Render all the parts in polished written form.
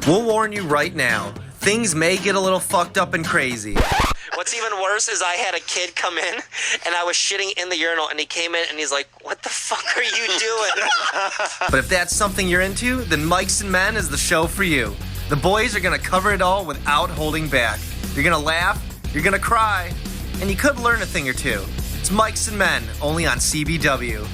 We'll warn you right now, things may get a little fucked up and crazy. What's even worse is I had a kid come in, and I was shitting in the urinal, and he came in, and he's like, what the fuck are you doing? But if that's something you're into, then Mikes and Men is the show for you. The boys are going to cover it all without holding back. You're going to laugh, you're going to cry, and you could learn a thing or two. It's Mikes and Men, only on CBW.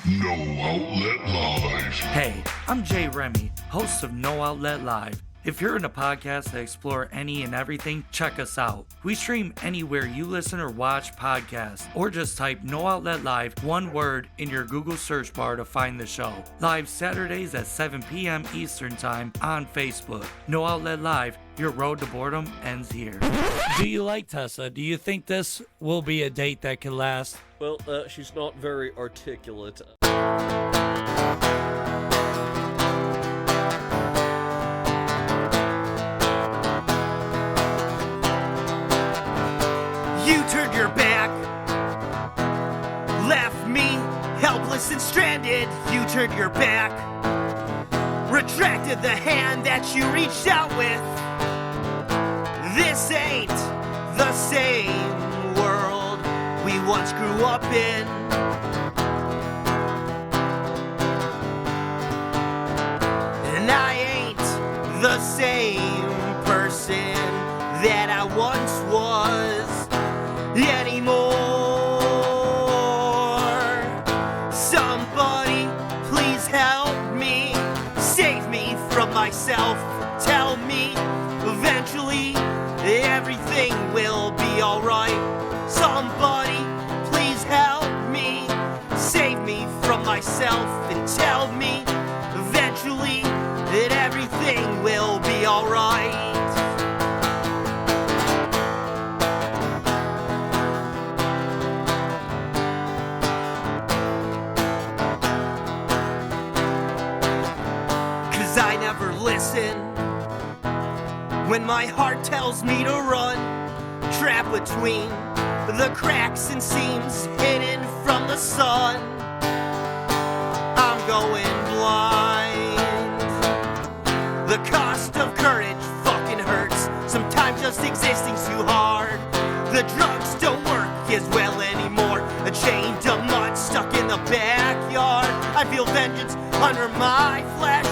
No Outlet Live. Hey, I'm Jay Remy, host of No Outlet Live. If you're in a podcast that explore any and everything, check us out. We stream anywhere you listen or watch podcasts, or just type No Outlet Live, one word, in your Google search bar to find the show. Live Saturdays at 7 p.m. Eastern Time on Facebook. No Outlet Live, your road to boredom ends here. Do you like Tessa? Do you think this will be a date that can last? Well, she's not very articulate. You turned your back, left me helpless and stranded. You turned your back, retracted the hand that you reached out with. This ain't the same world we once grew up in. And I ain't the same person that I once was anymore. Somebody please help me, save me from myself. Tell me eventually everything will be alright. Somebody please help me, save me from myself, and tell me eventually that everything will be alright. I never listen when my heart tells me to run, trapped between the cracks and seams hidden from the sun. I'm going blind. The cost of courage fucking hurts. Sometimes just existing's too hard. The drugs don't work as well anymore. A chain to mud stuck in the backyard. I feel vengeance under my flesh.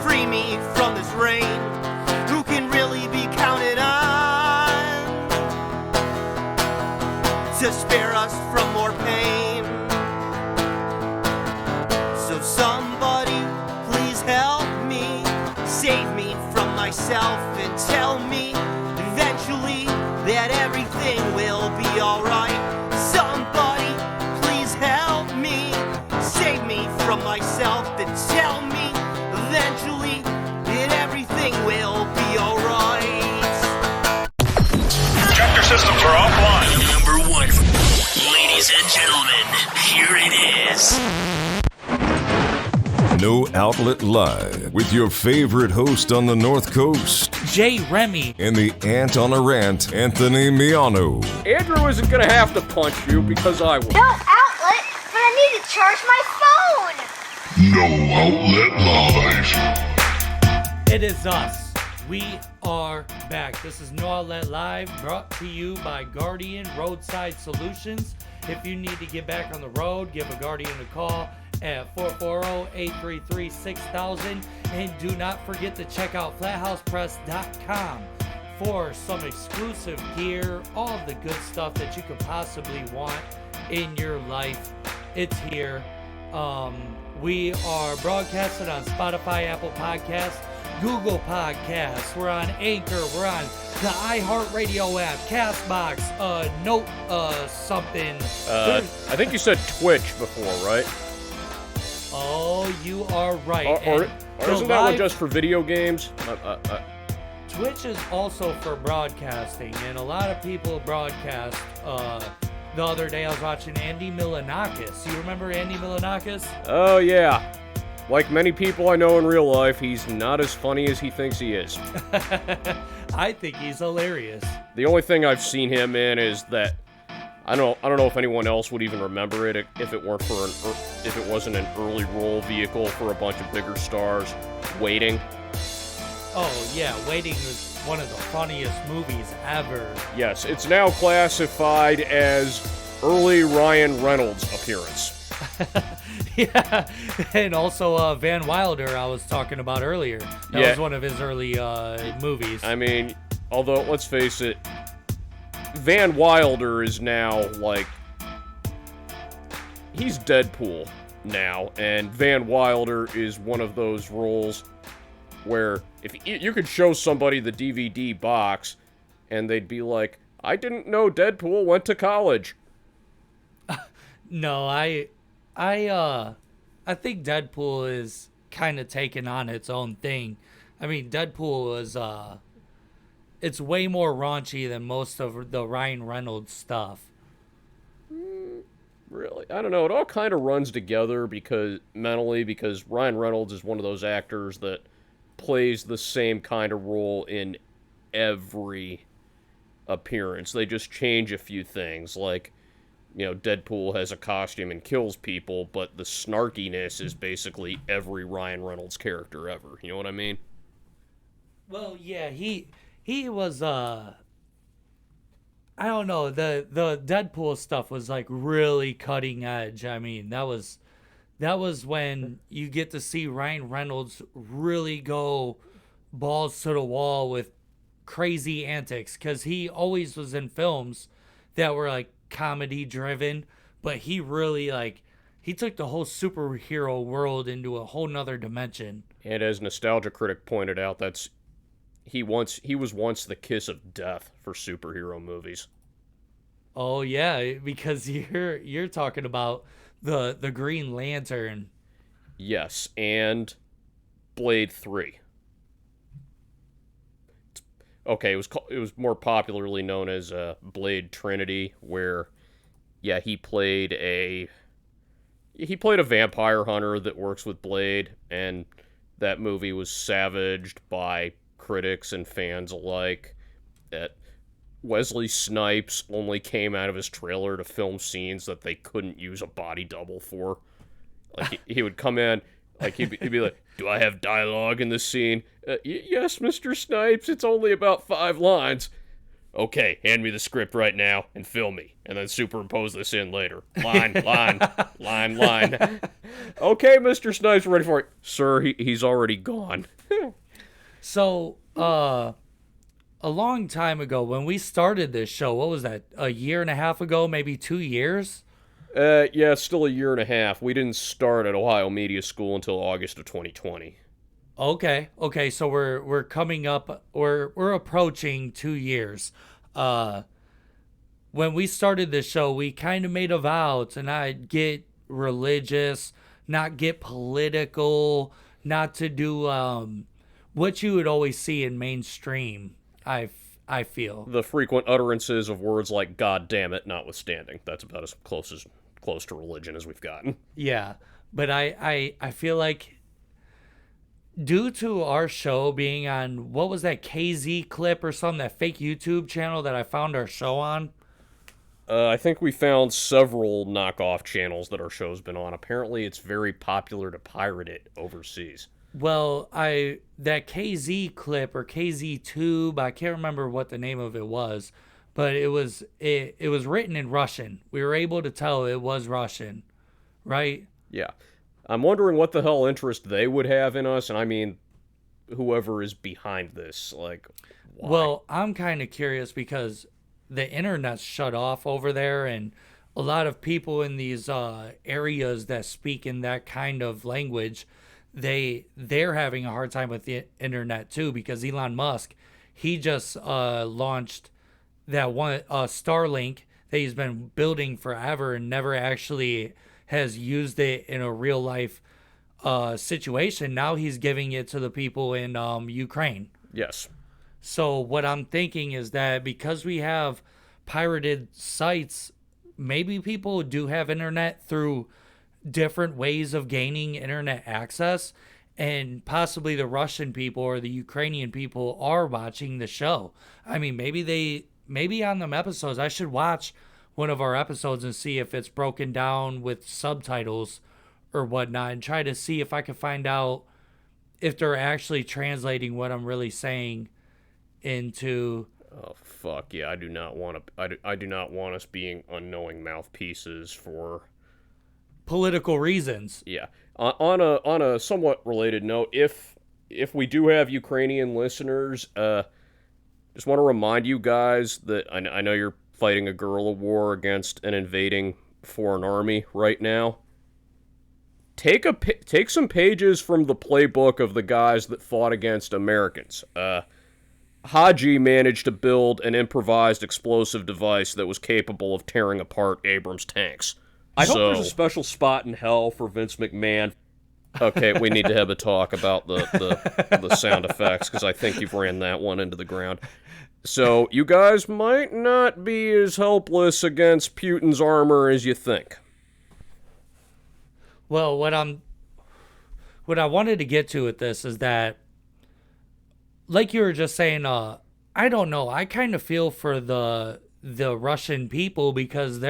Free me from this rain. Who can really be counted on to spare us from more pain? So somebody please help me, save me from myself, and tell me eventually that everything will be alright. Somebody please help me, save me from myself, and tell me eventually that everything will be alright. Chapter systems are offline. Number one. Ladies and gentlemen, here it is. No Outlet Live with your favorite host on the North Coast, Jay Remy. and the ant on a rant, Anthony Miano. Andrew isn't gonna have to punch you because I will. No outlet, but I need to charge my phone. No Outlet Live. It is us. We are back. This is No Outlet Live, brought to you by Guardian Roadside Solutions. If you need to get back on the road, give a Guardian a call at 440-833-6000. And do not forget to check out flathousepress.com for some exclusive gear, all of the good stuff that you could possibly want in your life. It's here. We are broadcasted on Spotify, Apple Podcasts, Google Podcasts. We're on Anchor. We're on the iHeartRadio app, CastBox, Note, something. I think you said Twitch before, right? Oh, you are right. Or isn't that one just for video games? Twitch is also for broadcasting, and a lot of people broadcast. The other day I was watching Andy Milonakis. You remember Andy Milonakis? Oh, yeah. Like many people I know in real life, he's not as funny as he thinks he is. I think he's hilarious. The only thing I've seen him in is that I don't know if anyone else would even remember it if it weren't for if it wasn't an early roll vehicle for a bunch of bigger stars. Waiting. Oh yeah, Waiting was one of the funniest movies ever. Yes, it's now classified as early Ryan Reynolds appearance. Yeah, and also Van Wilder I was talking about earlier. That was one of his early movies. I mean, although let's face it, Van Wilder is now like he's Deadpool now, and Van Wilder is one of those roles where if you could show somebody the DVD box and they'd be like, I didn't know Deadpool went to college. No, I think Deadpool is kind of taking on its own thing. I mean, Deadpool is it's way more raunchy than most of the Ryan Reynolds stuff. Really? I don't know. It all kind of runs together because Ryan Reynolds is one of those actors that plays the same kind of role in every appearance. They just change a few things, like, you know, Deadpool has a costume and kills people, but the snarkiness is basically every Ryan Reynolds character ever. You know what I mean? Well, yeah, he was I don't know, the Deadpool stuff was like really cutting edge. I mean, that was when you get to see Ryan Reynolds really go balls to the wall with crazy antics, because he always was in films that were like comedy driven, but he really he took the whole superhero world into a whole nother dimension. And as Nostalgia Critic pointed out, he was once the kiss of death for superhero movies. Oh yeah, because you're talking about the Green Lantern. Yes, and Blade 3. Okay, it was more popularly known as Blade Trinity, where he played a vampire hunter that works with Blade, and that movie was savaged by critics and fans alike. That Wesley Snipes only came out of his trailer to film scenes that they couldn't use a body double for. Like he would come in, like he'd be like, "Do I have dialogue in this scene?" Yes, Mr. Snipes. It's only about 5 lines. Okay, hand me the script right now and film me, and then superimpose this in later. Line, line, line. Okay, Mr. Snipes, we're ready for it. Sir, he's already gone. So, a long time ago, when we started this show, what was that, a year and a half ago, maybe 2 years? Yeah, still a year and a half. We didn't start at Ohio Media School until August of 2020. Okay, so we're coming up, we're approaching 2 years. When we started this show, we kind of made a vow to not get religious, not get political, not to do what you would always see in mainstream. I feel the frequent utterances of words like "God damn it" notwithstanding. That's about as close to religion as we've gotten. Yeah, but I feel like due to our show being on, what was that, KZ Clip or something, that fake YouTube channel that I found our show on? I think we found several knockoff channels that our show's been on. Apparently, it's very popular to pirate it overseas. Well, that KZ Clip or KZ Tube, I can't remember what the name of it was, but it was written in Russian. We were able to tell it was Russian, right? Yeah. I'm wondering what the hell interest they would have in us, and I mean, whoever is behind this, like, why? Well, I'm kind of curious because the internet's shut off over there, and a lot of people in these areas that speak in that kind of language, they're having a hard time with the internet too, because Elon Musk, he just launched that one Starlink that he's been building forever and never actually has used it in a real life situation. Now he's giving it to the people in Ukraine. Yes. So what I'm thinking is that because we have pirated sites, maybe people do have internet through different ways of gaining internet access, and possibly the Russian people or the Ukrainian people are watching the show. I mean, maybe on them episodes, I should watch one of our episodes and see if it's broken down with subtitles or whatnot, and try to see if I can find out if they're actually translating what I'm really saying into. Oh fuck yeah! I do not want to. I do not want us being unknowing mouthpieces for political reasons. Yeah. On a somewhat related note, if we do have Ukrainian listeners, just want to remind you guys that I know you're fighting a guerrilla war against an invading foreign army right now. Take some pages from the playbook of the guys that fought against Americans. Haji managed to build an improvised explosive device that was capable of tearing apart Abrams tanks. I hope there's a special spot in hell for Vince McMahon. Okay, we need to have a talk about the sound effects, because I think you've ran that one into the ground. So, you guys might not be as helpless against Putin's armor as you think. Well, what I wanted to get to with this is that, like you were just saying, I don't know. I kind of feel for the Russian people, because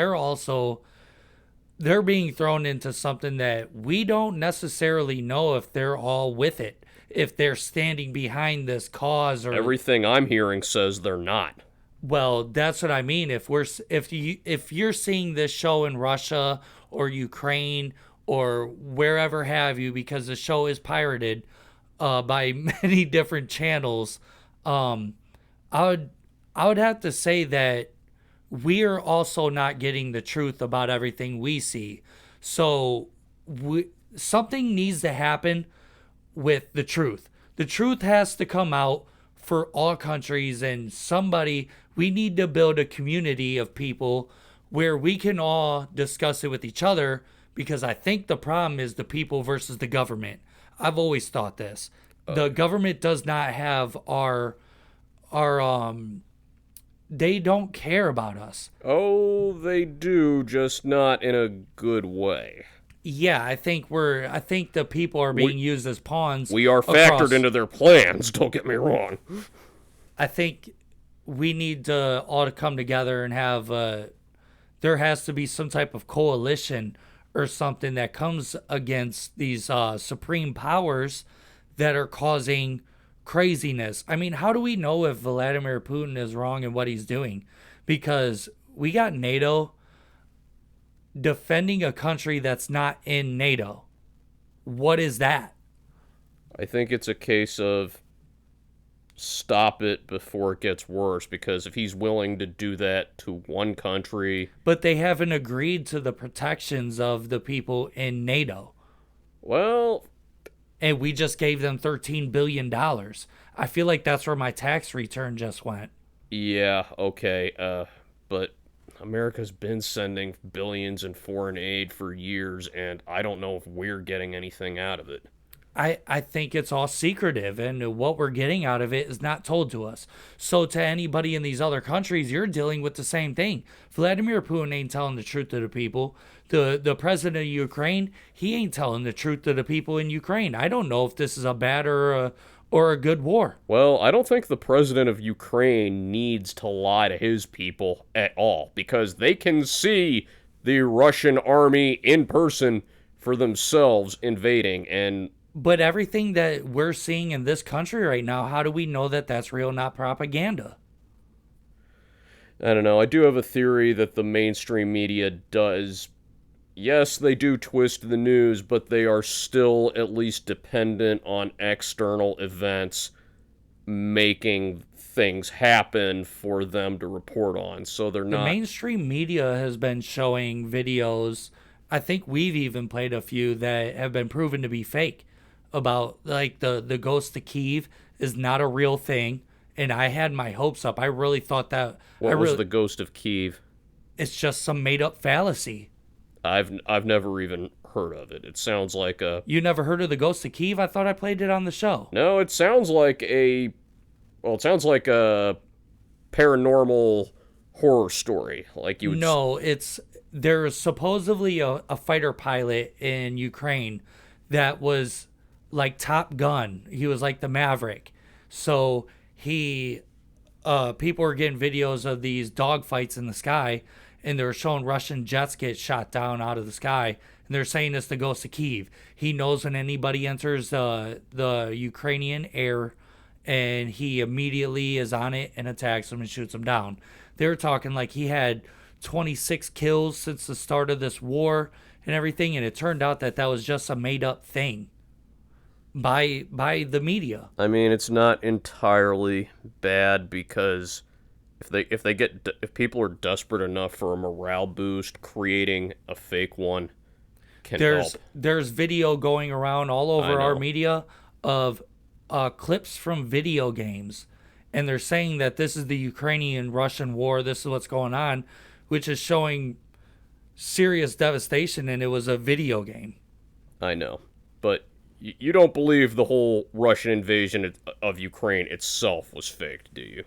they're being thrown into something that we don't necessarily know if they're all with it, if they're standing behind this cause. Or everything I'm hearing says they're not. Well, that's what I mean. If you're seeing this show in Russia or Ukraine or wherever have you, because the show is pirated by many different channels, I would have to say that we are also not getting the truth about everything we see. So something needs to happen with the truth. The truth has to come out for all countries, and we need to build a community of people where we can all discuss it with each other, because I think the problem is the people versus the government. I've always thought this. The government does not have our they don't care about us. Oh, they do, just not in a good way. Yeah, I think the people are being used as pawns. We are factored into their plans, don't get me wrong. I think we need to all to come together and have there has to be some type of coalition or something that comes against these supreme powers that are causing craziness. I mean, how do we know if Vladimir Putin is wrong in what he's doing? Because we got NATO defending a country that's not in NATO. What is that? I think it's a case of stop it before it gets worse, because if he's willing to do that to one country... But they haven't agreed to the protections of the people in NATO. Well... And we just gave them $13 billion. I feel like that's where my tax return just went. Yeah, okay, but America's been sending billions in foreign aid for years, and I don't know if we're getting anything out of it. I think it's all secretive, and what we're getting out of it is not told to us. So to anybody in these other countries, you're dealing with the same thing. Vladimir Putin ain't telling the truth to the people. The president of Ukraine, he ain't telling the truth to the people in Ukraine. I don't know if this is a bad or a good war. Well, I don't think the president of Ukraine needs to lie to his people at all, because they can see the Russian army in person for themselves invading, and... But everything that we're seeing in this country right now, how do we know that that's real, not propaganda? I don't know. I do have a theory that the mainstream media does... Yes, they do twist the news, but they are still at least dependent on external events making things happen for them to report on. So they're not... The mainstream media has been showing videos, I think we've even played a few, that have been proven to be fake, about like the ghost of Kyiv is not a real thing, and I had my hopes up. I really thought that... What was the ghost of Kyiv? It's just some made-up fallacy. I've never even heard of it. It sounds like a... You never heard of the ghost of Kyiv? I thought I played it on the show. No, it sounds like a... Well, it sounds like a paranormal horror story. Like you would... No, there's supposedly a fighter pilot in Ukraine that was like Top Gun. He was like the Maverick. So people were getting videos of these dogfights in the sky, and they were showing Russian jets get shot down out of the sky. And they're saying it's the ghost of Kyiv. He knows when anybody enters the Ukrainian air, and he immediately is on it and attacks them and shoots them down. They were talking like he had 26 kills since the start of this war and everything, and it turned out that that was just a made-up thing by the media. I mean, it's not entirely bad because if people are desperate enough for a morale boost, creating a fake one can help. There's video going around all over our media of clips from video games, and they're saying that this is the Ukrainian-Russian war, this is what's going on, which is showing serious devastation, and it was a video game. I know, but you don't believe the whole Russian invasion of Ukraine itself was faked, do you?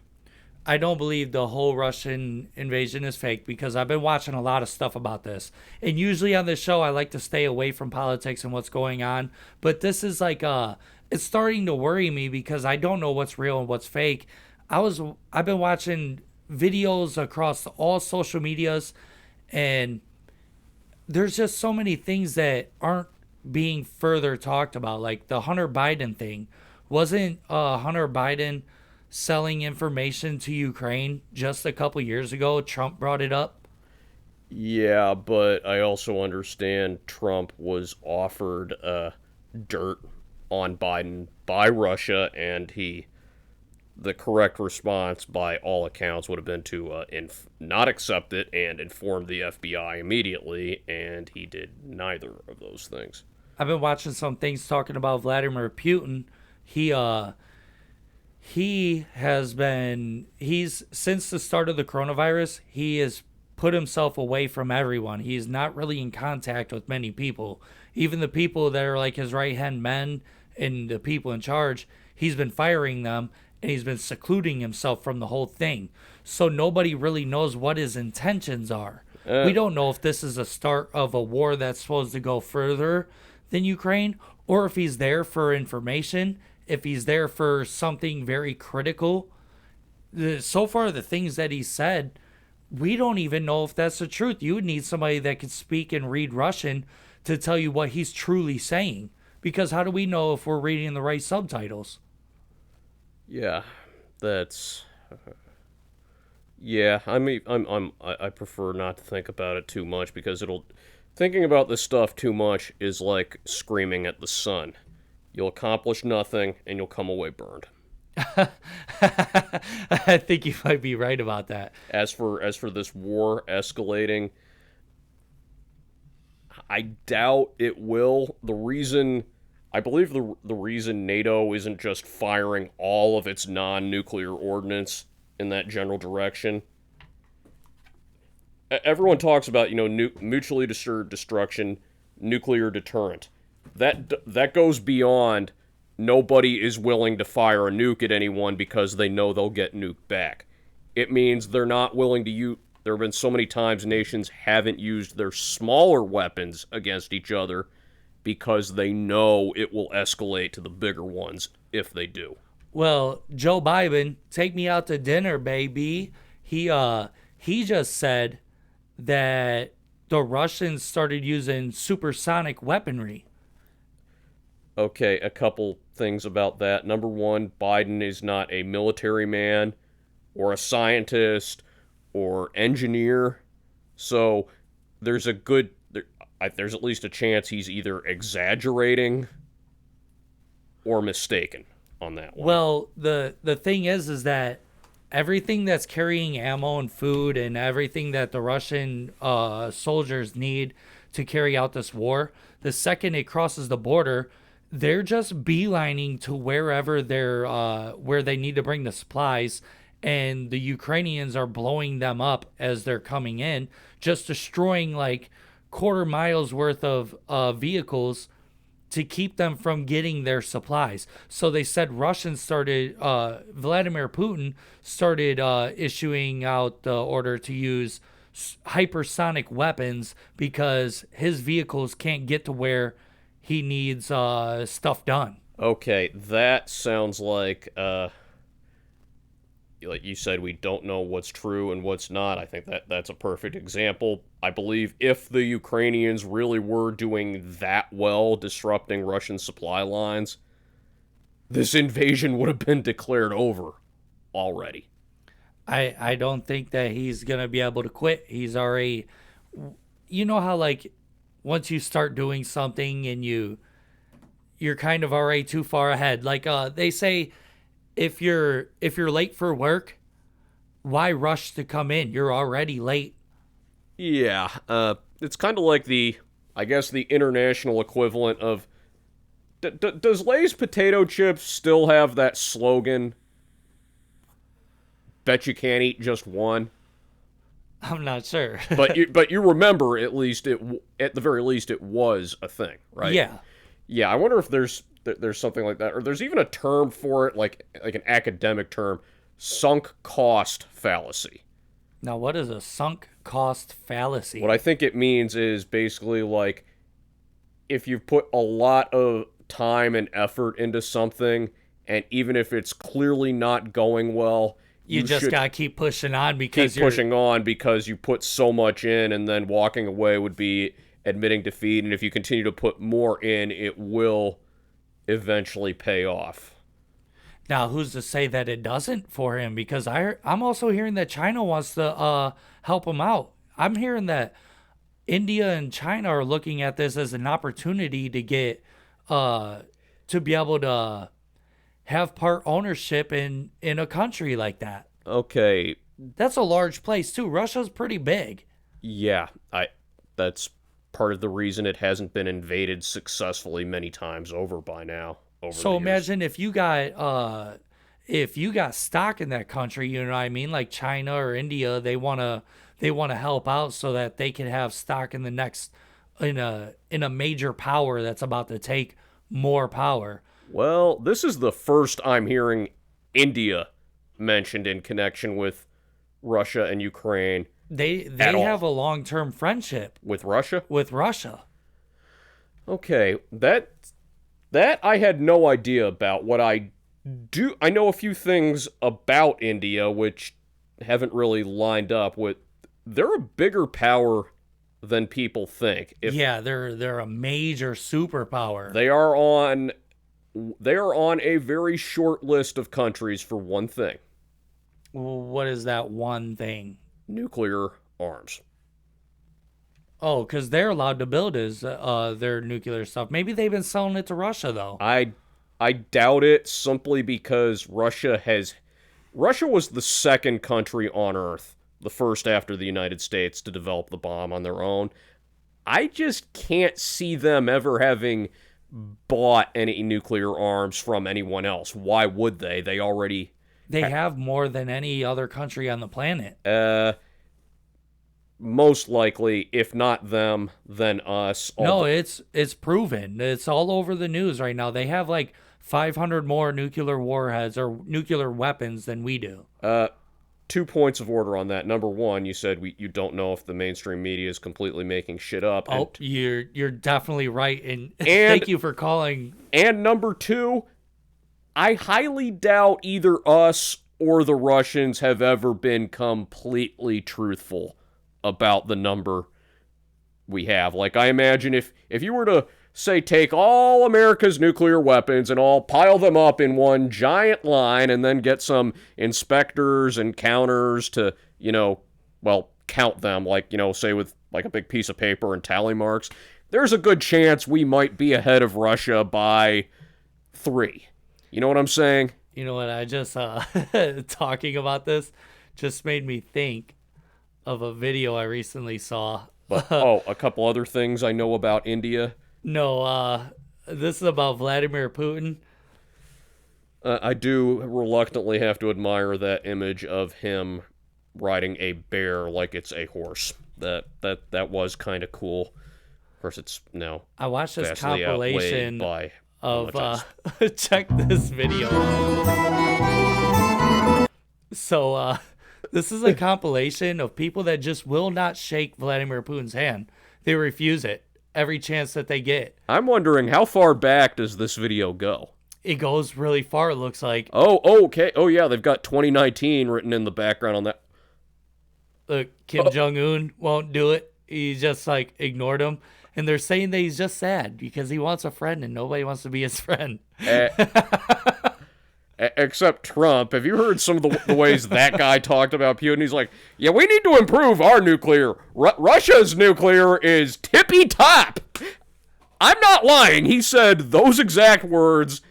I don't believe the whole Russian invasion is fake because I've been watching a lot of stuff about this. And usually on this show, I like to stay away from politics and what's going on. But this is like, it's starting to worry me because I don't know what's real and what's fake. I've been watching videos across all social medias, and there's just so many things that aren't being further talked about. Like the Hunter Biden thing. Wasn't Hunter Biden selling information to Ukraine just a couple years ago? Trump brought it up. Yeah, but I also understand Trump was offered dirt on Biden by Russia, and the correct response by all accounts would have been to not accept it and inform the FBI immediately, and he did neither of those things. I've been watching some things talking about Vladimir Putin. He's since the start of the coronavirus, he has put himself away from everyone. He's not really in contact with many people. Even the people that are like his right-hand men and the people in charge, he's been firing them, and he's been secluding himself from the whole thing. So nobody really knows what his intentions are. We don't know if this is a start of a war that's supposed to go further than Ukraine, or if he's there for information, if he's there for something very critical. So far, the things that he said, we don't even know if that's the truth. You would need somebody that could speak and read Russian to tell you what he's truly saying. Because how do we know if we're reading the right subtitles? Yeah, that's... Yeah, I mean, I prefer not to think about it too much because thinking about this stuff too much is like screaming at the sun. You'll accomplish nothing, and you'll come away burned. I think you might be right about that. As for this war escalating, I doubt it will. I believe the reason NATO isn't just firing all of its non-nuclear ordnance in that general direction. Everyone talks about, mutually assured destruction, nuclear deterrent. That goes beyond nobody is willing to fire a nuke at anyone because they know they'll get nuked back. It means they're not willing to use... There have been so many times nations haven't used their smaller weapons against each other because they know it will escalate to the bigger ones if they do. Well, Joe Biden, take me out to dinner, baby. He just said that the Russians started using supersonic weaponry. Okay, a couple things about that. Number one, Biden is not a military man or a scientist or engineer, so there's at least a chance he's either exaggerating or mistaken on that one. Well, the thing is that everything that's carrying ammo and food and everything that the Russian soldiers need to carry out this war, the second it crosses the border, they're just beelining to wherever where they need to bring the supplies, and the Ukrainians are blowing them up as they're coming in, just destroying like quarter miles worth of vehicles to keep them from getting their supplies. So they said Vladimir Putin started issuing out the order to use hypersonic weapons because his vehicles can't get to where he needs stuff done. Okay, that sounds like like you said, we don't know what's true and what's not. I think that's a perfect example. I believe if the Ukrainians really were doing that well, disrupting Russian supply lines, this invasion would have been declared over already. I don't think that he's going to be able to quit. He's already, you know how like once you start doing something and you're kind of already too far ahead. Like they say, if you're late for work, why rush to come in? You're already late. Yeah, it's kind of like the international equivalent of, does Lay's potato chips still have that slogan, bet you can't eat just one? I'm not sure. but you remember, at the very least it was a thing, right? Yeah. Yeah, I wonder if there's something like that, or there's even a term for it, like an academic term, sunk cost fallacy. Now, what is a sunk cost fallacy? What I think it means is basically like if you've put a lot of time and effort into something, and even if it's clearly not going well, you just gotta keep pushing on because you put so much in, and then walking away would be admitting defeat. And if you continue to put more in, it will eventually pay off. Now, who's to say that it doesn't for him? Because I'm also hearing that China wants to help him out. I'm hearing that India and China are looking at this as an opportunity to get to be able to have part ownership in a country like that. Okay. That's a large place too. Russia's pretty big. Yeah, that's part of the reason it hasn't been invaded successfully many times over by now. So imagine if you got stock in that country, you know what I mean? Like China or India, they wanna help out so that they can have stock in the next in a major power that's about to take more power. Well, this is the first I'm hearing India mentioned in connection with Russia and Ukraine. They have a long-term friendship with Russia? With Russia. Okay, that I had no idea about. What I know a few things about India which haven't really lined up with. They're a bigger power than people think. They're a major superpower. They are on a very short list of countries for one thing. What is that one thing? Nuclear arms. Oh, because they're allowed to build their nuclear stuff. Maybe they've been selling it to Russia, though. I doubt it, simply because Russia was the second country on Earth, the first after the United States, to develop the bomb on their own. I just can't see them ever having bought any nuclear arms from anyone else. Why would they? They have more than any other country on the planet. Most likely, if not them, then us. No, it's proven. It's all over the news right now. They have like 500 more nuclear warheads or nuclear weapons than we do. 2 points of order on that. Number one, you said you don't know if the mainstream media is completely making shit up. Oh, you're definitely right, and thank you for calling. And number two, I highly doubt either us or the Russians have ever been completely truthful about the number we have. Like, I imagine if you were to, say, take all America's nuclear weapons and all pile them up in one giant line and then get some inspectors and counters to, count them, like, say with like a big piece of paper and tally marks, there's a good chance we might be ahead of Russia by 3. You know what I'm saying? You know what? I just, talking about this just made me think of a video I recently saw. But, a couple other things I know about India. No, this is about Vladimir Putin. I do reluctantly have to admire that image of him riding a bear like it's a horse. That was kind of cool. Of course, it's I watched this compilation by of check this video out. So this is a compilation of people that just will not shake Vladimir Putin's hand. They refuse it every chance that they get. I'm wondering, how far back does this video go? It goes really far, it looks like. Oh, okay. Oh, yeah, they've got 2019 written in the background on that. Look, Kim Jong-un won't do it. He just, like, ignored him. And they're saying that he's just sad because he wants a friend and nobody wants to be his friend. Except Trump. Have you heard some of the ways that guy talked about Putin? He's like, yeah, we need to improve our nuclear. Russia's nuclear is tippy-top. I'm not lying. He said those exact words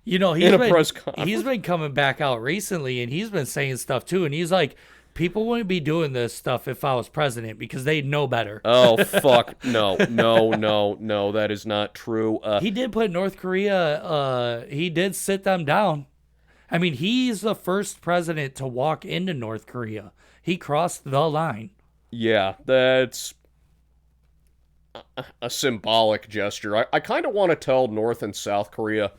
in a press conference. He's been coming back out recently, and he's been saying stuff, too. And he's like, people wouldn't be doing this stuff if I was president because they'd know better. Oh, fuck. No, that is not true. He did put North Korea, he did sit them down. I mean, he's the first president to walk into North Korea. He crossed the line. Yeah, that's a symbolic gesture. I kind of want to tell North and South Korea,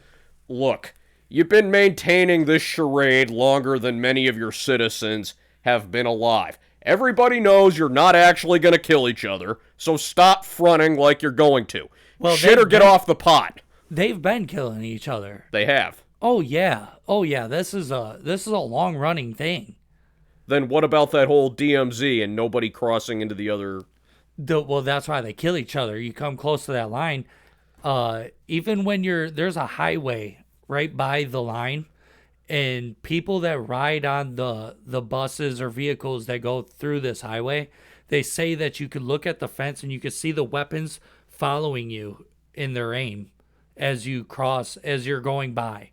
look, you've been maintaining this charade longer than many of your citizens have been alive. Everybody knows you're not actually going to kill each other, so stop fronting like you're going to. Well, shit or get off the pot. They've been killing each other. They have. Oh yeah. This is a long running thing. Then what about that whole DMZ and nobody crossing into the other? Well, that's why they kill each other. You come close to that line, even when there's a highway right by the line, and people that ride on the buses or vehicles that go through this highway, they say that you could look at the fence and you could see the weapons following you in their aim as you cross, as you're going by.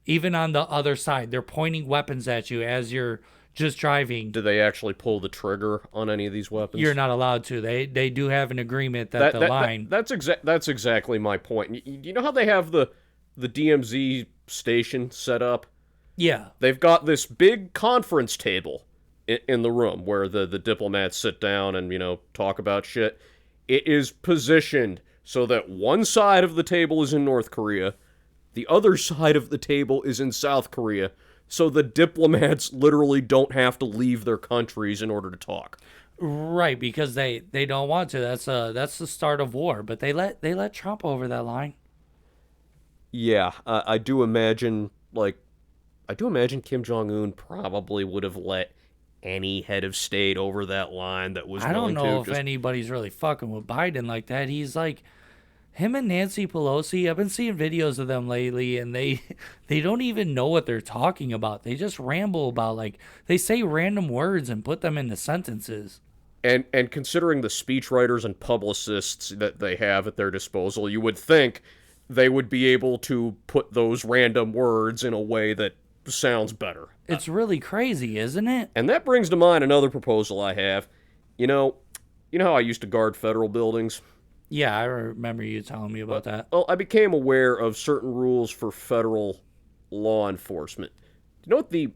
Even on the other side, they're pointing weapons at you as you're just driving. Do they actually pull the trigger on any of these weapons? You're not allowed to. They do have an agreement that the line. That's exactly my point. You know how they have the DMZ station set up? Yeah. They've got this big conference table in the room where the diplomats sit down and, talk about shit. It is positioned so that one side of the table is in North Korea, the other side of the table is in South Korea, so the diplomats literally don't have to leave their countries in order to talk. Right, because they don't want to. That's the start of war. But they let Trump over that line. Yeah, I do imagine Kim Jong-un probably would have let any head of state over that line that was. I don't know if anybody's really fucking with Biden like that. He's like. Him and Nancy Pelosi, I've been seeing videos of them lately, and they don't even know what they're talking about. They just ramble about, like, they say random words and put them into sentences. And considering the speechwriters and publicists that they have at their disposal, you would think they would be able to put those random words in a way that sounds better. It's really crazy, isn't it? And that brings to mind another proposal I have. You know how I used to guard federal buildings? Yeah, I remember you telling me about that. Well, I became aware of certain rules for federal law enforcement. Do you know what the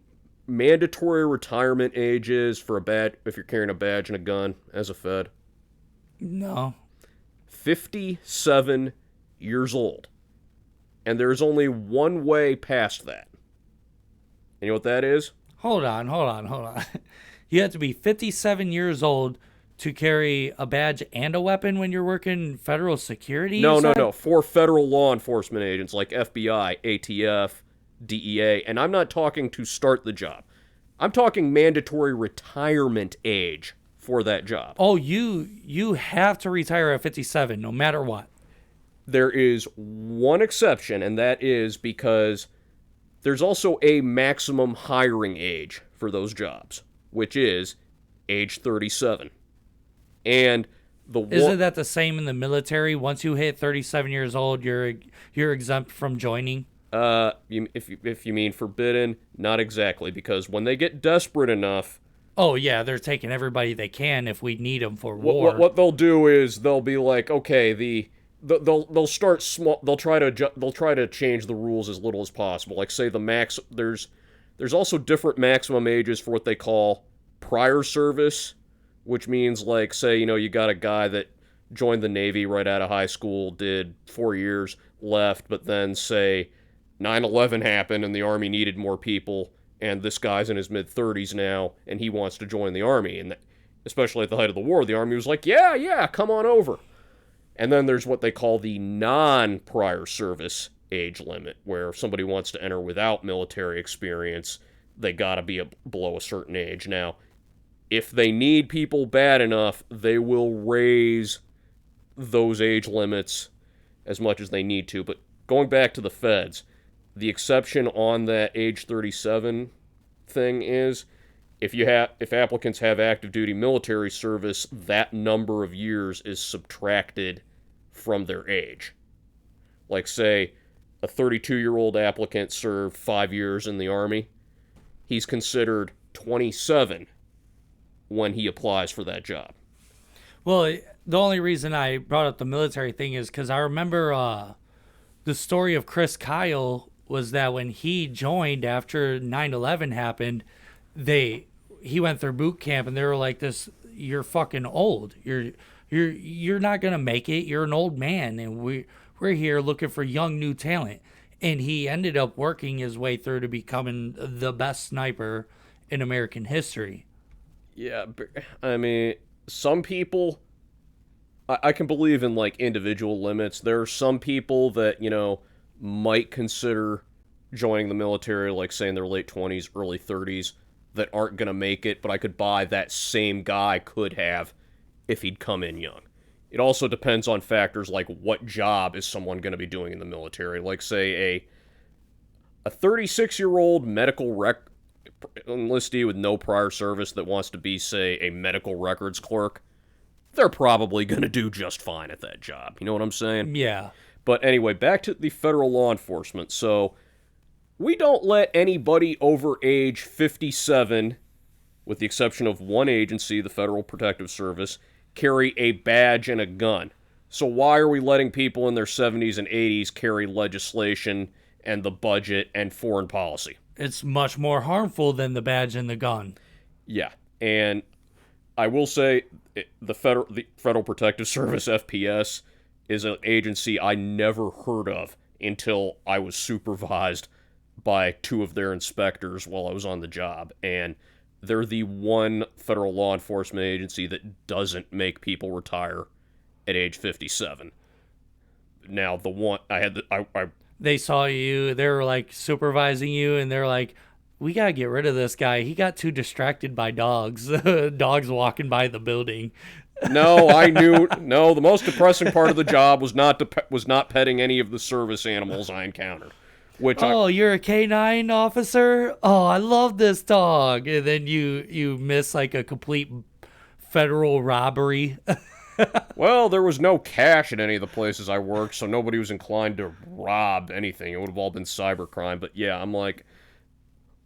mandatory retirement age is for a badge if you're carrying a badge and a gun as a Fed? No. 57 years old. And there's only one way past that. And you know what that is? Hold on. You have to be 57 years old to carry a badge and a weapon when you're working federal security? No. For federal law enforcement agents like FBI, ATF, DEA, and I'm not talking to start the job. I'm talking mandatory retirement age for that job. Oh, you have to retire at 57, no matter what. There is one exception, and that is because there's also a maximum hiring age for those jobs, which is age 37. And isn't that the same in the military? Once you hit 37 years old, you're exempt from joining. If you mean forbidden, not exactly, because when they get desperate enough. Oh yeah, they're taking everybody they can if we need them for war. What they'll do is they'll be like, okay, they'll start small. They'll try to change the rules as little as possible. Like say the max. There's also different maximum ages for what they call prior service. Which means, like, say, you got a guy that joined the Navy right out of high school, did 4 years, left, but then, say, 9/11 happened and the Army needed more people, and this guy's in his mid-30s now, and he wants to join the Army. And especially at the height of the war, the Army was like, yeah, come on over. And then there's what they call the non-prior service age limit, where if somebody wants to enter without military experience, they gotta be below a certain age. Now, if they need people bad enough, they will raise those age limits as much as they need to. But going back to the feds, the exception on that age 37 thing is if applicants have active duty military service, that number of years is subtracted from their age. Like, say, a 32-year-old applicant served 5 years in the Army. He's considered 27 when he applies for that job. Well, the only reason I brought up the military thing is because I remember the story of Chris Kyle was that when he joined after 9/11 happened, he went through boot camp and they were like, "This, you're fucking old. You're not gonna make it. You're an old man, and we're here looking for young new talent." And he ended up working his way through to becoming the best sniper in American history. Yeah, I mean, some people, I can believe in, like, individual limits. There are some people that, might consider joining the military, like, say, in their late 20s, early 30s, that aren't going to make it, but I could buy that same guy could have if he'd come in young. It also depends on factors like what job is someone going to be doing in the military. Like, say, a 36-year-old medical enlistee with no prior service that wants to be, say, a medical records clerk, they're probably going to do just fine at that job. You know what I'm saying? Yeah. But anyway, back to the federal law enforcement. So, we don't let anybody over age 57, with the exception of one agency, the Federal Protective Service, carry a badge and a gun. So why are we letting people in their 70s and 80s carry legislation and the budget and foreign policy? It's much more harmful than the badge and the gun. Yeah, and I will say the Federal Protective Service, FPS, is an agency I never heard of until I was supervised by two of their inspectors while I was on the job, and they're the one federal law enforcement agency that doesn't make people retire at age 57. Now, the one they saw you, they were like supervising you, and they're like, "We gotta get rid of this guy. He got too distracted by dogs. Dogs walking by the building." No, I knew. No, the most depressing part of the job was not petting any of the service animals I encountered. You're a canine officer? Oh, I love this dog. And then you miss like a complete federal robbery. Well, there was no cash at any of the places I worked, so nobody was inclined to rob anything. It would have all been cybercrime. But yeah, I'm like,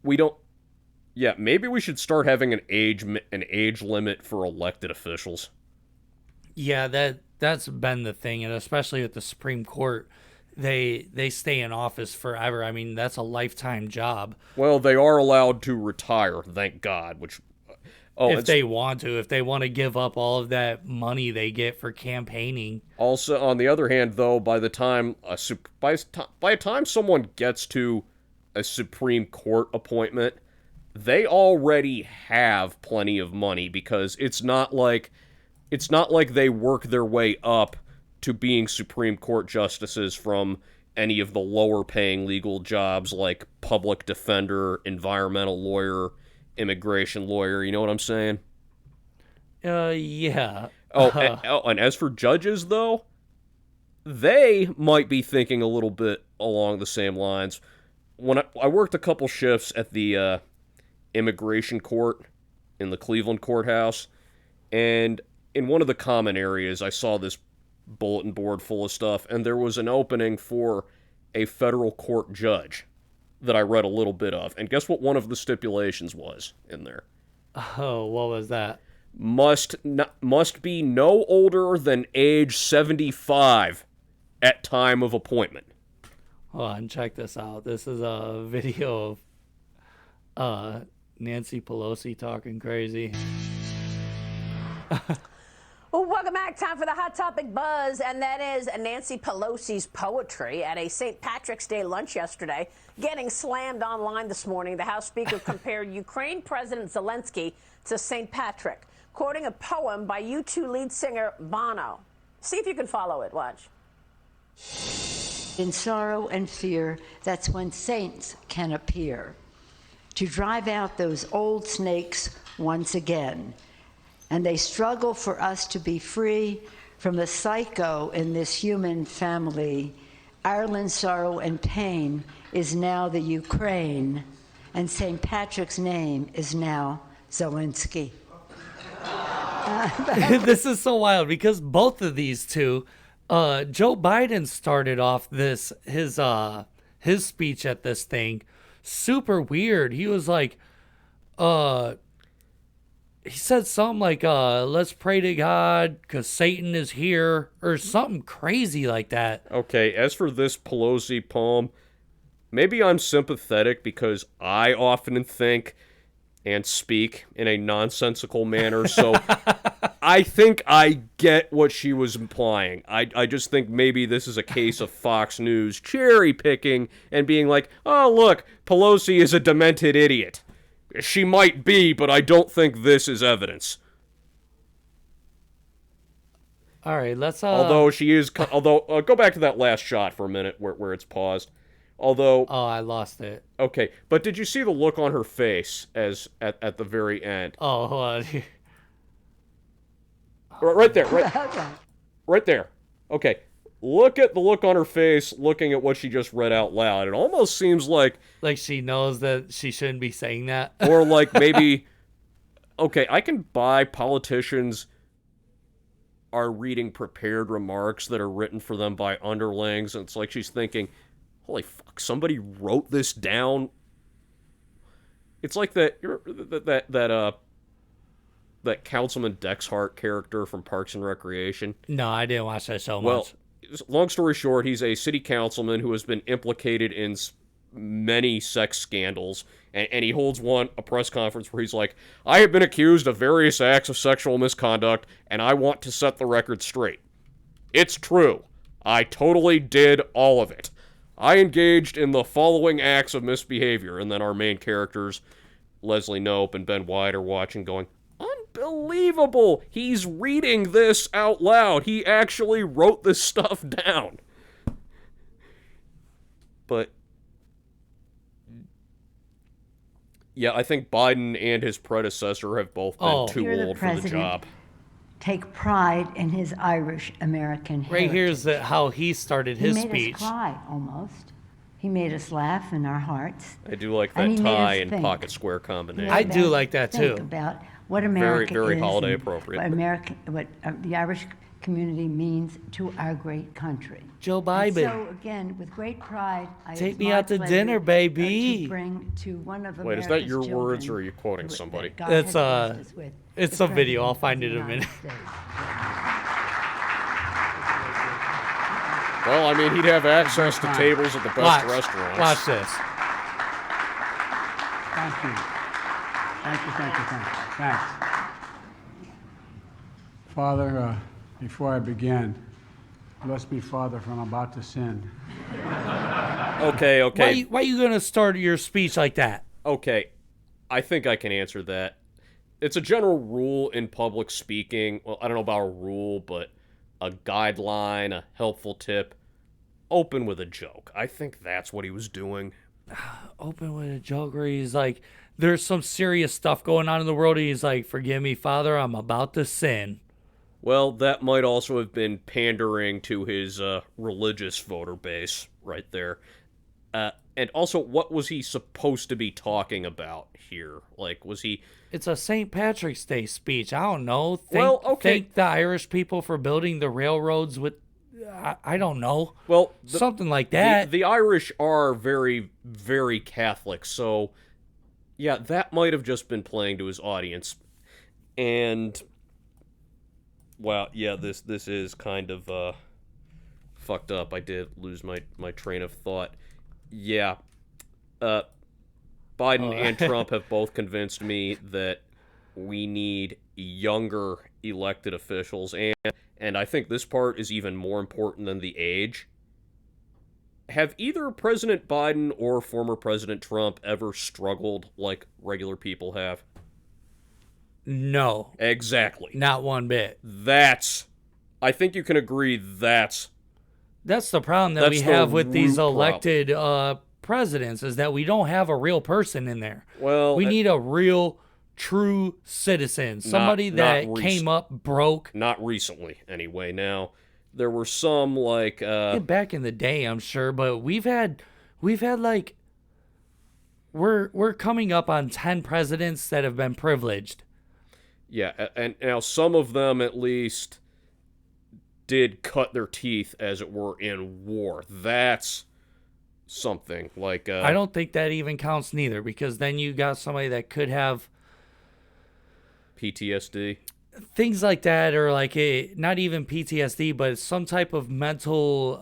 maybe we should start having an age limit for elected officials. Yeah, that's been the thing, and especially with the Supreme Court. They stay in office forever. I mean, that's a lifetime job. Well, they are allowed to retire, thank God, if they want to give up all of that money they get for campaigning. Also, on the other hand, though, by the time someone gets to a Supreme Court appointment, they already have plenty of money, because it's not like they work their way up to being Supreme Court justices from any of the lower paying legal jobs like public defender, environmental lawyer, immigration lawyer. You know what I'm saying? Yeah. And as for judges, though, they might be thinking a little bit along the same lines. When I worked a couple shifts at the immigration court in the Cleveland courthouse, and in one of the common areas, I saw this bulletin board full of stuff, and there was an opening for a federal court judge that I read a little bit of. And guess what one of the stipulations was in there? Oh, what was that? Must be no older than age 75 at time of appointment. Hold on, check this out. This is a video of Nancy Pelosi talking crazy. Well, welcome back. Time for the Hot Topic Buzz, and that is Nancy Pelosi's poetry at a St. Patrick's Day lunch yesterday, getting slammed online this morning. The House Speaker compared Ukraine President Zelensky to St. Patrick, quoting a poem by U2 lead singer Bono. See if you can follow it. Watch. In sorrow and fear, that's when saints can appear to drive out those old snakes once again. And they struggle for us to be free from the psycho in this human family. Ireland's sorrow and pain is now the Ukraine, and St. Patrick's name is now Zelensky. This is so wild because both of these two, Joe Biden started off his speech at this thing super weird. He was like, he said something like, let's pray to God because Satan is here, or something crazy like that. Okay, as for this Pelosi poem, maybe I'm sympathetic because I often think and speak in a nonsensical manner, so I think I get what she was implying. I just think maybe this is a case of Fox News cherry-picking and being like, oh, look, Pelosi is a demented idiot. She might be, but I don't think this is evidence. All right, let's... Although she is... Although, go back to that last shot for a minute where it's paused. Although... Oh, I lost it. Okay, but did you see the look on her face as at the very end? Oh, hold on. Right there, right there. Okay, look at the look on her face looking at what she just read out loud. It almost seems like... Like she knows that she shouldn't be saying that. Or like maybe... Okay, I can buy politicians are reading prepared remarks that are written for them by underlings, and it's like she's thinking... Holy fuck, somebody wrote this down? It's like that Councilman Dexhart character from Parks and Recreation. No, I didn't watch that so much. Well, long story short, he's a city councilman who has been implicated in many sex scandals, and he holds a press conference where he's like, I have been accused of various acts of sexual misconduct, and I want to set the record straight. It's true. I totally did all of it. I engaged in the following acts of misbehavior. And then our main characters, Leslie Knope and Ben White, are watching going, unbelievable! He's reading this out loud. He actually wrote this stuff down. But, yeah, I think Biden and his predecessor have both been too old for the job. Take pride in his Irish-American heritage. Right here's how he started his speech. He made us cry, almost. He made us laugh in our hearts. I do like that tie and pocket square combination. I do like that, too. Think about what America very is holiday and appropriate. What the Irish community means to our great country. Joe Biden. And so, again, with great pride, take me out to dinner, baby. To bring to one of Wait, is that your words, or are you quoting somebody? It's a video. I'll find it in a minute. Well, I mean, he'd have access to tables at the best restaurants. Watch this. Thank you. Thanks. Father, before I begin, bless me, Father, for I'm about to sin. Okay. Why are you going to start your speech like that? Okay, I think I can answer that. It's a general rule in public speaking. Well, I don't know about a rule, but a guideline, a helpful tip. Open with a joke. I think that's what he was doing. Open with a joke where he's like, there's some serious stuff going on in the world. And he's like, forgive me, Father, I'm about to sin. Well, that might also have been pandering to his religious voter base right there. And also, what was he supposed to be talking about here? Like, was he... It's a St. Patrick's Day speech. I don't know. Thank the Irish people for building the railroads with... I don't know. Well, something like that. The Irish are very, very Catholic, so... Yeah, that might have just been playing to his audience. And... Wow, yeah, this is kind of fucked up. I did lose my train of thought. Yeah. Biden and Trump have both convinced me that we need younger elected officials, and I think this part is even more important than the age. Have either President Biden or former President Trump ever struggled like regular people have? No. Exactly. Not one bit. I think you can agree that's That's the problem that we have with these elected presidents, is that we don't have a real person in there. Well, we need a real, true citizen, somebody that came up broke. Not recently, anyway. Now, there were some like back in the day, I'm sure, but we've had like we're coming up on 10 presidents that have been privileged. Yeah, and now some of them at least did cut their teeth, as it were, in war. That's something. Like I don't think that even counts neither, because then you got somebody that could have PTSD. Things like that, or like not even PTSD, but some type of mental,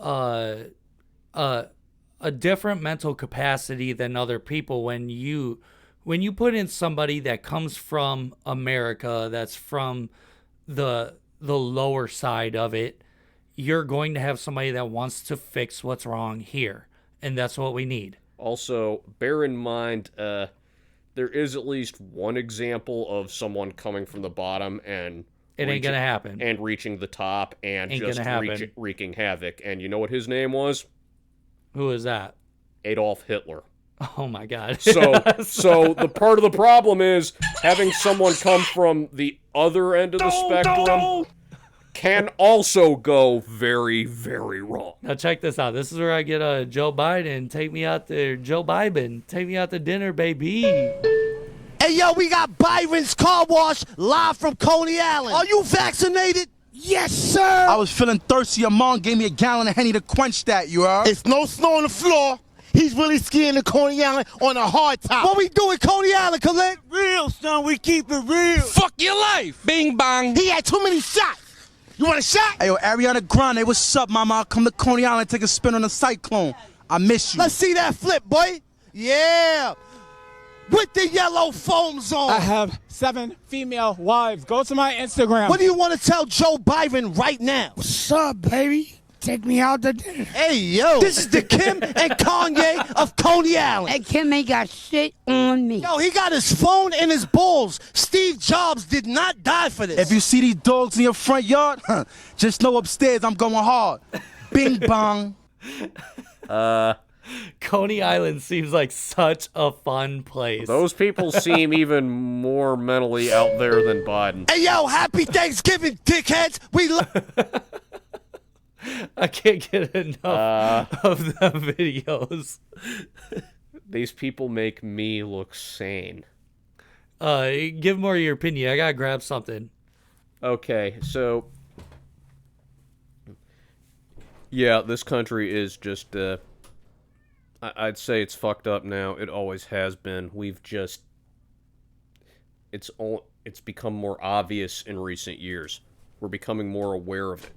a different mental capacity than other people. When you put in somebody that comes from America, that's from the lower side of it, you're going to have somebody that wants to fix what's wrong here, and that's what we need. Also, bear in mind, there is at least one example of someone coming from the bottom and it ain't gonna happen, and reaching the top and ain't just wreaking havoc. And you know what his name was? Who is that? Adolf Hitler. Oh my God. So the part of the problem is having someone come from the other end of the spectrum can also go very, very wrong. Now check this out. This is where I get Joe Biden. Take me out to dinner, baby. Hey, yo, we got Byron's Car Wash live from Coney Island. Are you vaccinated? Yes, sir. I was feeling thirsty. Your mom gave me a gallon of Henny to quench that, you heard? It's no snow on the floor. He's really skiing to Coney Island on a hard top. What we doing, Coney Island, Khalid? Real, son. We keep it real. Fuck your life. Bing bang. He had too many shots. You want a shot? Hey, yo, Ariana Grande, what's up, mama? I'll come to Coney Island and take a spin on the Cyclone. I miss you. Let's see that flip, boy. Yeah. With the yellow foams on. I have 7 female wives. Go to my Instagram. What do you want to tell Joe Biden right now? What's up, baby? Take me out to dinner. Hey, yo. This is the Kim and Kanye of Coney Island. Hey, Kim ain't got shit on me. Yo, he got his phone and his balls. Steve Jobs did not die for this. If you see these dogs in your front yard, just know upstairs I'm going hard. Bing bong. Coney Island seems like such a fun place. Those people seem even more mentally out there than Biden. Hey, yo, happy Thanksgiving, dickheads. We I can't get enough of the videos. These people make me look sane. Give more of your opinion. I gotta grab something. Okay, so yeah, this country is just I'd say it's fucked up now. It always has been. It's become more obvious in recent years. We're becoming more aware of it.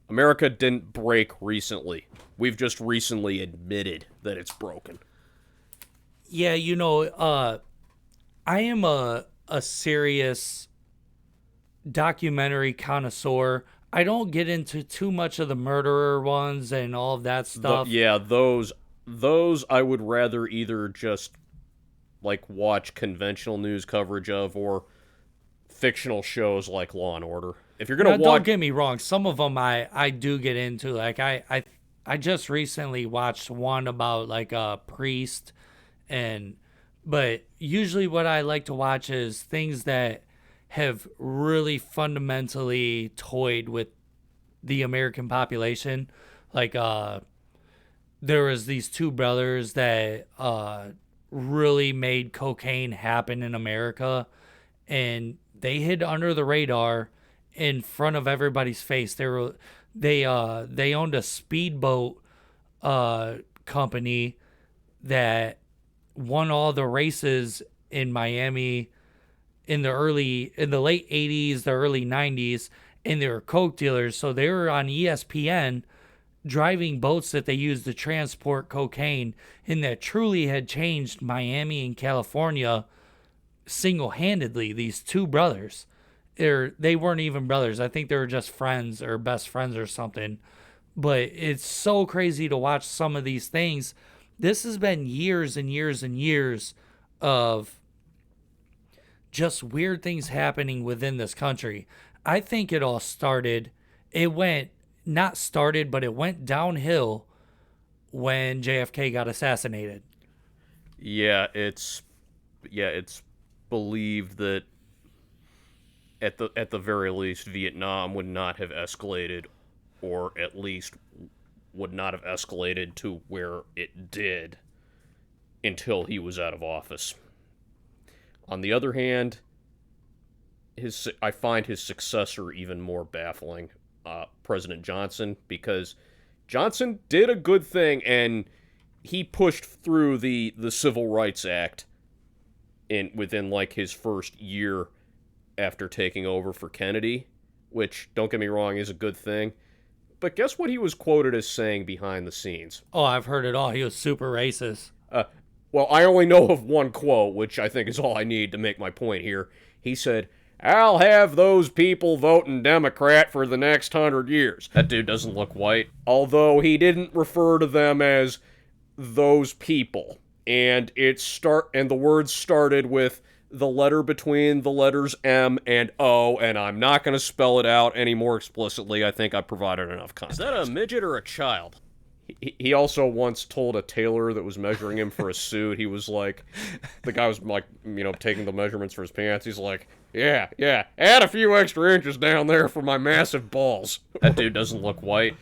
America didn't break recently. We've just recently admitted that it's broken. Yeah, you know, I am a serious documentary connoisseur. I don't get into too much of the murderer ones and all of that stuff. Those I would rather either just like watch conventional news coverage of or fictional shows like Law and Order. If you're gonna watch, don't get me wrong, some of them I do get into. Like I just recently watched one about like a priest, but usually what I like to watch is things that have really fundamentally toyed with the American population. Like there was these 2 brothers that really made cocaine happen in America, and they hid under the radar in front of everybody's face. They owned a speedboat company that won all the races in Miami in the late 80s, the early 90s, and they were coke dealers. So they were on ESPN driving boats that they used to transport cocaine, and that truly had changed Miami and California single-handedly. These 2 brothers. They weren't even brothers. I think they were just friends or best friends or something. But it's so crazy to watch some of these things. This has been years and years and years of just weird things happening within this country. I think it all started, it went not started, but it went downhill when JFK got assassinated. Yeah, it's believed that at the very least Vietnam would not have escalated, or at least would not have escalated to where it did until he was out of office. On the other hand, I find his successor even more baffling, President Johnson, because Johnson did a good thing, and he pushed through the Civil Rights Act within like his first year after taking over for Kennedy, which, don't get me wrong, is a good thing. But guess what he was quoted as saying behind the scenes? Oh, I've heard it all. He was super racist. Well, I only know of one quote, which I think is all I need to make my point here. He said, "I'll have those people voting Democrat for the next 100 years." That dude doesn't look white. Although he didn't refer to them as those people. And the words started with the letter between the letters M and O, and I'm not going to spell it out any more explicitly. I think I provided enough context. Is that a midget or a child? He also once told a tailor that was measuring him for a suit, he was like, the guy was like, taking the measurements for his pants. He's like, yeah, add a few extra inches down there for my massive balls. That dude doesn't look white.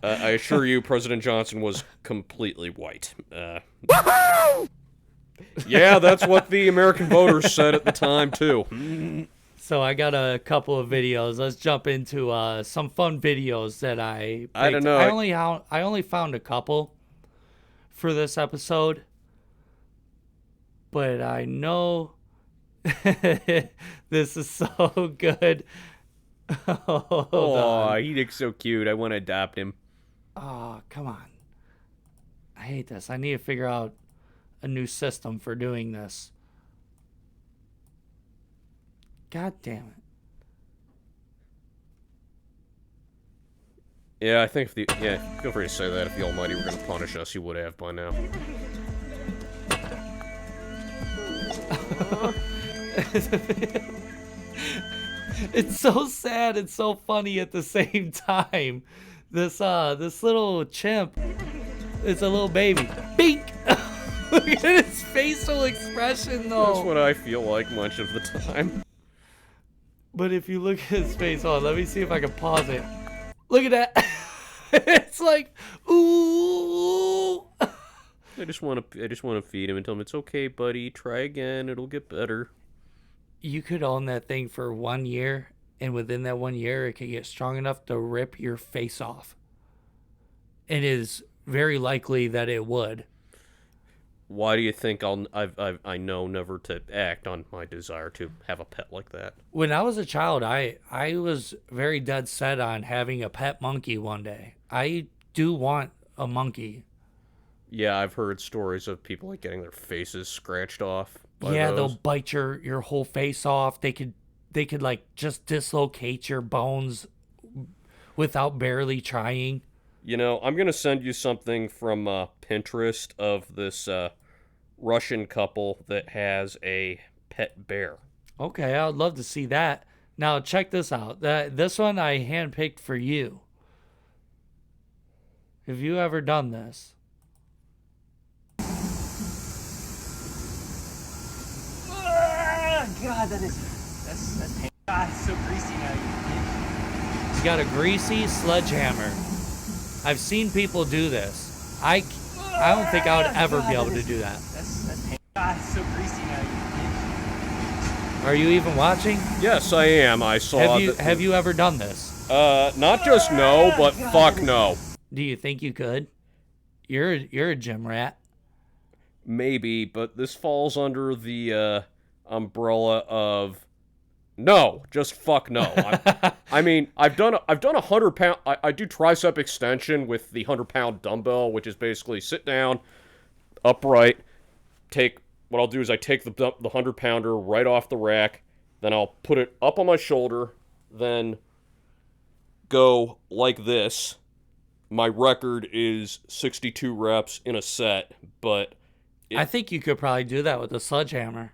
I assure you, President Johnson was completely white. Yeah, that's what the American voters said at the time, too. So I got a couple of videos. Let's jump into some fun videos that I picked. I don't know. I only found a couple for this episode, but I know this is so good. Oh, he looks so cute. I want to adopt him. Oh, come on. I hate this. I need to figure out a new system for doing this. God damn it. Yeah, I think feel free to say that. If the Almighty were going to punish us, he would have by now. It's so sad and so funny at the same time. This little chimp, it's a little baby. Bink! Look at his facial expression, though. That's what I feel like much of the time. But if you look at his face, let me see if I can pause it. Look at that. It's like, ooh. I just want to feed him and tell him it's okay, buddy. Try again. It'll get better. You could own that thing for 1 year, and within that 1 year, it could get strong enough to rip your face off. It is very likely that it would. Why do you think I know never to act on my desire to have a pet like that? When I was a child, I was very dead set on having a pet monkey one day. I do want a monkey. Yeah, I've heard stories of people like getting their faces scratched off. They'll bite your whole face off. They could like just dislocate your bones without barely trying. I'm gonna send you something from Pinterest of this Russian couple that has a pet bear. Okay, I'd love to see that. Now check this out. This one I handpicked for you. Have you ever done this? God, that's pain. God, it's so greasy now. He's got a greasy sledgehammer. I've seen people do this. I don't think I would ever be able to do that. That's pain. God, it's so greasy now. Are you even watching? Yes, I am. I saw. Have you ever done this? Not just no, but fuck no. Do you think you could? You're a gym rat. Maybe, but this falls under the umbrella of no, just fuck no. I mean, I've done 100-pound. I do tricep extension with the 100-pound dumbbell, which is basically sit down, upright. What I'll do is I take the 100-pounder right off the rack, then I'll put it up on my shoulder, then go like this. My record is 62 reps in a set, but I think you could probably do that with a sledgehammer.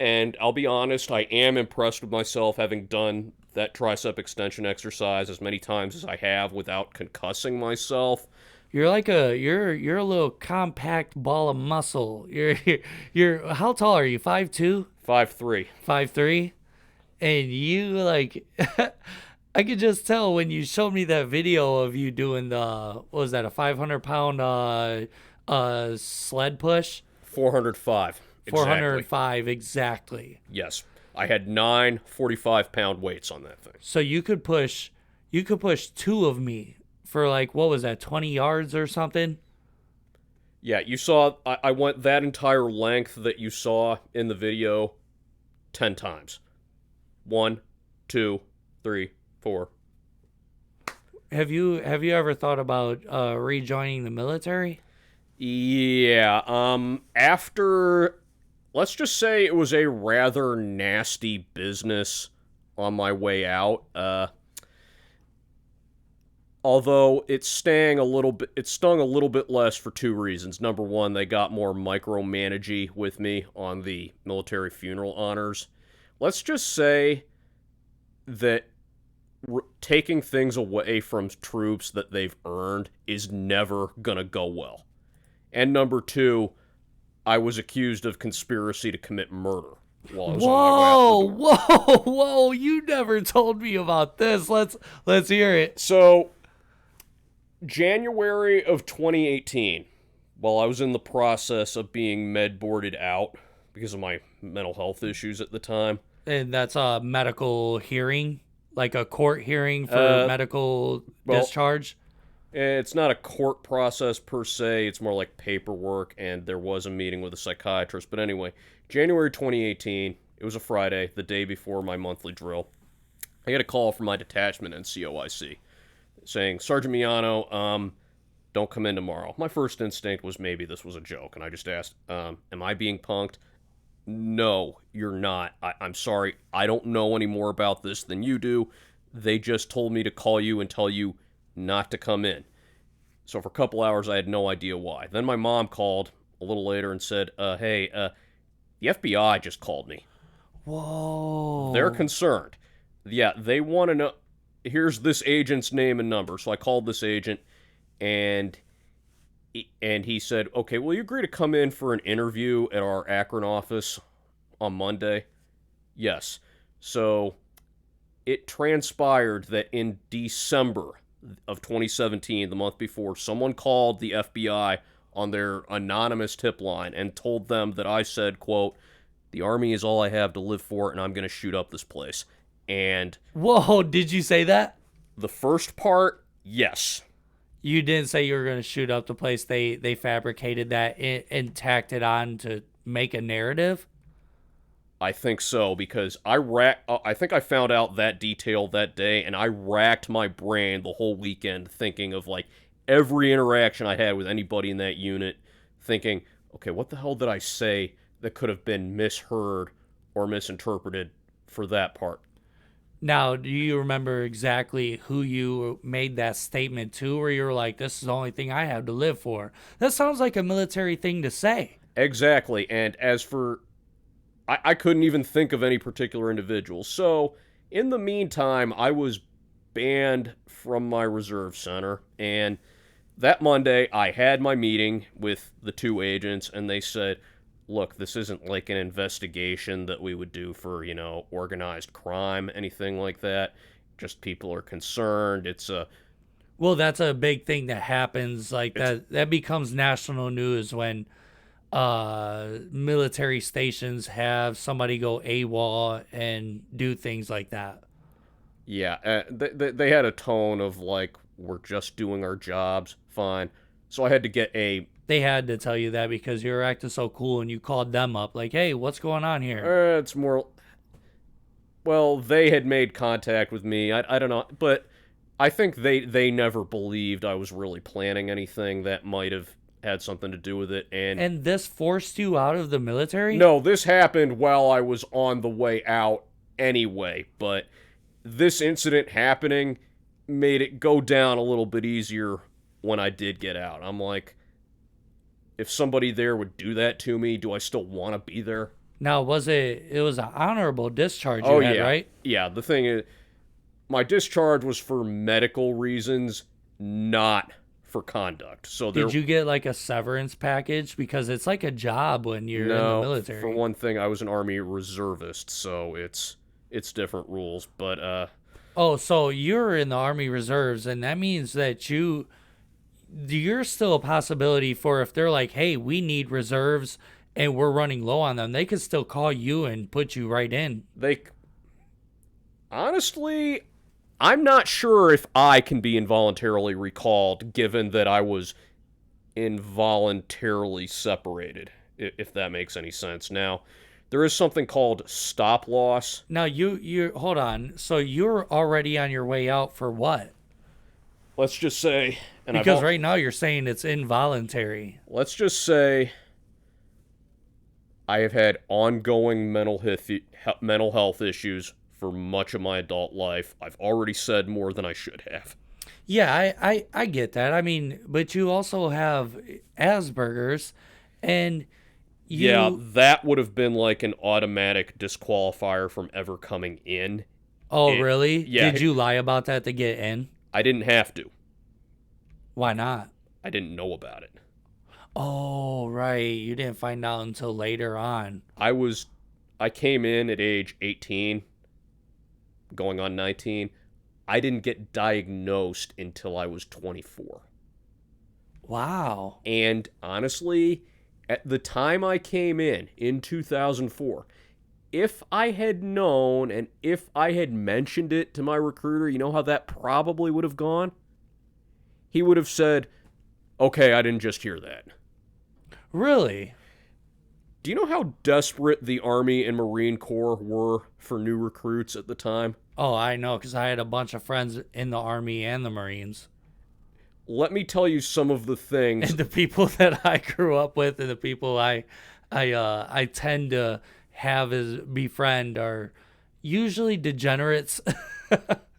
And I'll be honest, I am impressed with myself having done that tricep extension exercise as many times as I have without concussing myself. You're like you're a little compact ball of muscle. You're how tall are you? 5'2"? 5'3". 5'3"? And you like I could just tell when you showed me that video of you doing the what was that, a 500-pound sled push? 405. 405 exactly. Yes. I had 9 45-pound weights on that thing. So you could push two of me for like, what was that, 20 yards or something? Yeah, you saw, I went that entire length that you saw in the video 10 times. 1, 2, 3, 4. Have you ever thought about rejoining the military? Yeah, after, let's just say it was a rather nasty business on my way out. Although it stung a little bit less for 2 reasons. Number one, they got more micromanagey with me on the military funeral honors. Let's just say that taking things away from troops that they've earned is never gonna go well. And number two, I was accused of conspiracy to commit murder while I was on my way out the door. Whoa! You never told me about this. Let's hear it. So, January of 2018, while I was in the process of being med-boarded out because of my mental health issues at the time. And that's a medical hearing? Like a court hearing for medical discharge? It's not a court process per se. It's more like paperwork, and there was a meeting with a psychiatrist. But anyway, January 2018, it was a Friday, the day before my monthly drill. I got a call from my detachment in COIC saying, Sergeant Miano, don't come in tomorrow. My first instinct was maybe this was a joke, and I just asked, am I being punked? No, you're not. I'm sorry. I don't know any more about this than you do. They just told me to call you and tell you not to come in. So for a couple hours, I had no idea why. Then my mom called a little later and said, hey, the FBI just called me. Whoa. They're concerned. Yeah, they want to know. Here's this agent's name and number. So I called this agent, and he said, okay, will you agree to come in for an interview at our Akron office on Monday? Yes. So it transpired that in December of 2017, the month before, someone called the FBI on their anonymous tip line and told them that I said, quote, the Army is all I have to live for, and I'm going to shoot up this place. And whoa, did you say that? The first part, yes. You didn't say you were going to shoot up the place. They fabricated that and tacked it on to make a narrative? I think so, because I think I found out that detail that day, and I racked my brain the whole weekend thinking of, like, every interaction I had with anybody in that unit, thinking, okay, what the hell did I say that could have been misheard or misinterpreted for that part? Now, do you remember exactly who you made that statement to, where you were like, this is the only thing I have to live for? That sounds like a military thing to say. Exactly, and as for... I couldn't even think of any particular individual. So, in the meantime, I was banned from my reserve center, and that Monday, I had my meeting with the 2 agents, and they said, look, this isn't like an investigation that we would do for, organized crime, anything like that. Just people are concerned. Well, that's a big thing that happens. Like, that becomes national news when military stations have somebody go AWOL and do things like that. Yeah, they had a tone of, like, we're just doing our jobs, fine. So I had to get They had to tell you that because you were acting so cool and you called them up like, hey, what's going on here? It's more... Well, they had made contact with me. I don't know, but I think they never believed I was really planning anything that might have had something to do with it. And this forced you out of the military? No, this happened while I was on the way out anyway, but this incident happening made it go down a little bit easier when I did get out. I'm like, if somebody there would do that to me, do I still want to be there? Now, it was an honorable discharge Oh, you had, yeah. right? Yeah, the thing is, my discharge was for medical reasons, not for conduct. So Did you get like a severance package? Because it's like a job when you're in the military. For one thing, I was an Army reservist, so it's different rules. But Oh, so you're in the Army Reserves, and that means that you're still a possibility for if they're like, hey, we need reserves and we're running low on them, they could still call you and put you right in. Honestly, I'm not sure if I can be involuntarily recalled, given that I was involuntarily separated, if that makes any sense. Now, there is something called stop loss. Now, you hold on. So you're already on your way out for what? Let's just say... Because right now you're saying it's involuntary. Let's just say I have had ongoing mental health issues for much of my adult life. I've already said more than I should have. Yeah, I get that. I mean, but you also have Asperger's, and Yeah, that would have been like an automatic disqualifier from ever coming in. Oh, really? Yeah. Did you lie about that to get in? I didn't have to. Why not? I didn't know about it. Oh, right. You didn't find out until later on. I came in at age 18, going on 19. I didn't get diagnosed until I was 24. Wow. And honestly, at the time I came in 2004, if I had known and if I had mentioned it to my recruiter, you know how that probably would have gone? He would have said, okay, I didn't just hear that. Really? Do you know how desperate the Army and Marine Corps were for new recruits at the time? Oh, I know, because I had a bunch of friends in the Army and the Marines. Let me tell you some of the things. And the people that I grew up with and the people I tend to have as befriend are usually degenerates.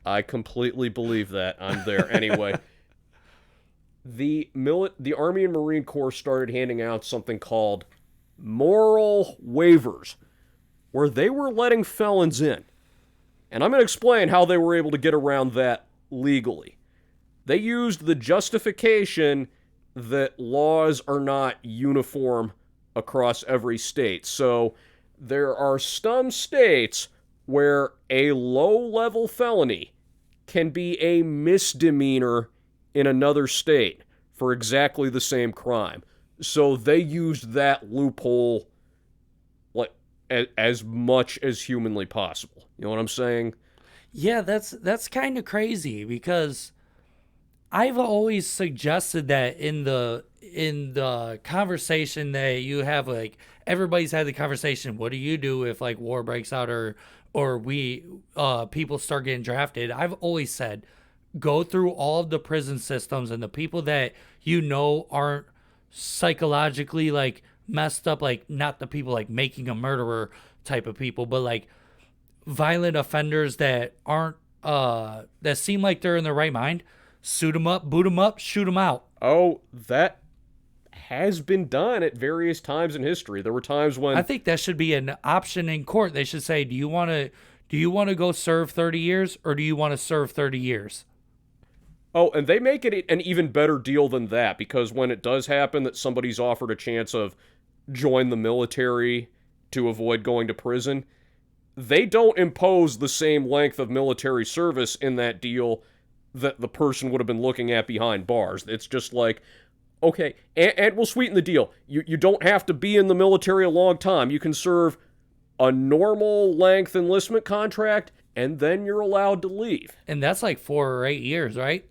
I completely believe that. I'm there anyway. The Army and Marine Corps started handing out something called moral waivers, where they were letting felons in. And I'm going to explain how they were able to get around that legally. They used the justification that laws are not uniform across every state. So there are some states where a low-level felony can be a misdemeanor in another state for exactly the same crime. So they used that loophole like as much as humanly possible. You know what I'm saying? Yeah, that's kind of crazy because I've always suggested that in the conversation that you have, like everybody's had the conversation, what do you do if like war breaks out or we people start getting drafted? I've always said go through all of the prison systems and the people that you know aren't psychologically like messed up, like not the people like making a murderer type of people, but like violent offenders that aren't that seem like they're in their right mind. Suit them up, boot them up, shoot them out. Oh, that has been done at various times in history. There were times when I think that should be an option in court. They should say, do you want to go serve 30 years or do you want to serve 30 years? Oh, and they make it an even better deal than that, because when it does happen that somebody's offered a chance of join the military to avoid going to prison, they don't impose the same length of military service in that deal that the person would have been looking at behind bars. It's just like, okay, and we'll sweeten the deal. You don't have to be in the military a long time. You can serve a normal length enlistment contract, and then you're allowed to leave. And that's like 4 or 8 years, right?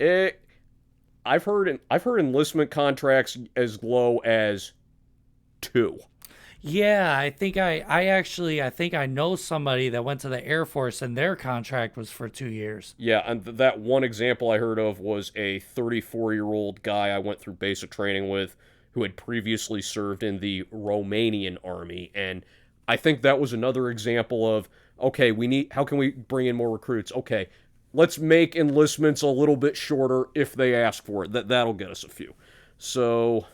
I've heard enlistment contracts as low as 2. Yeah, I think I think I know somebody that went to the Air Force and their contract was for 2 years. Yeah, and that one example I heard of was a 34-year-old guy I went through basic training with who had previously served in the Romanian army, and I think that was another example of, okay, how can we bring in more recruits? Okay, let's make enlistments a little bit shorter if they ask for it. That'll get us a few. So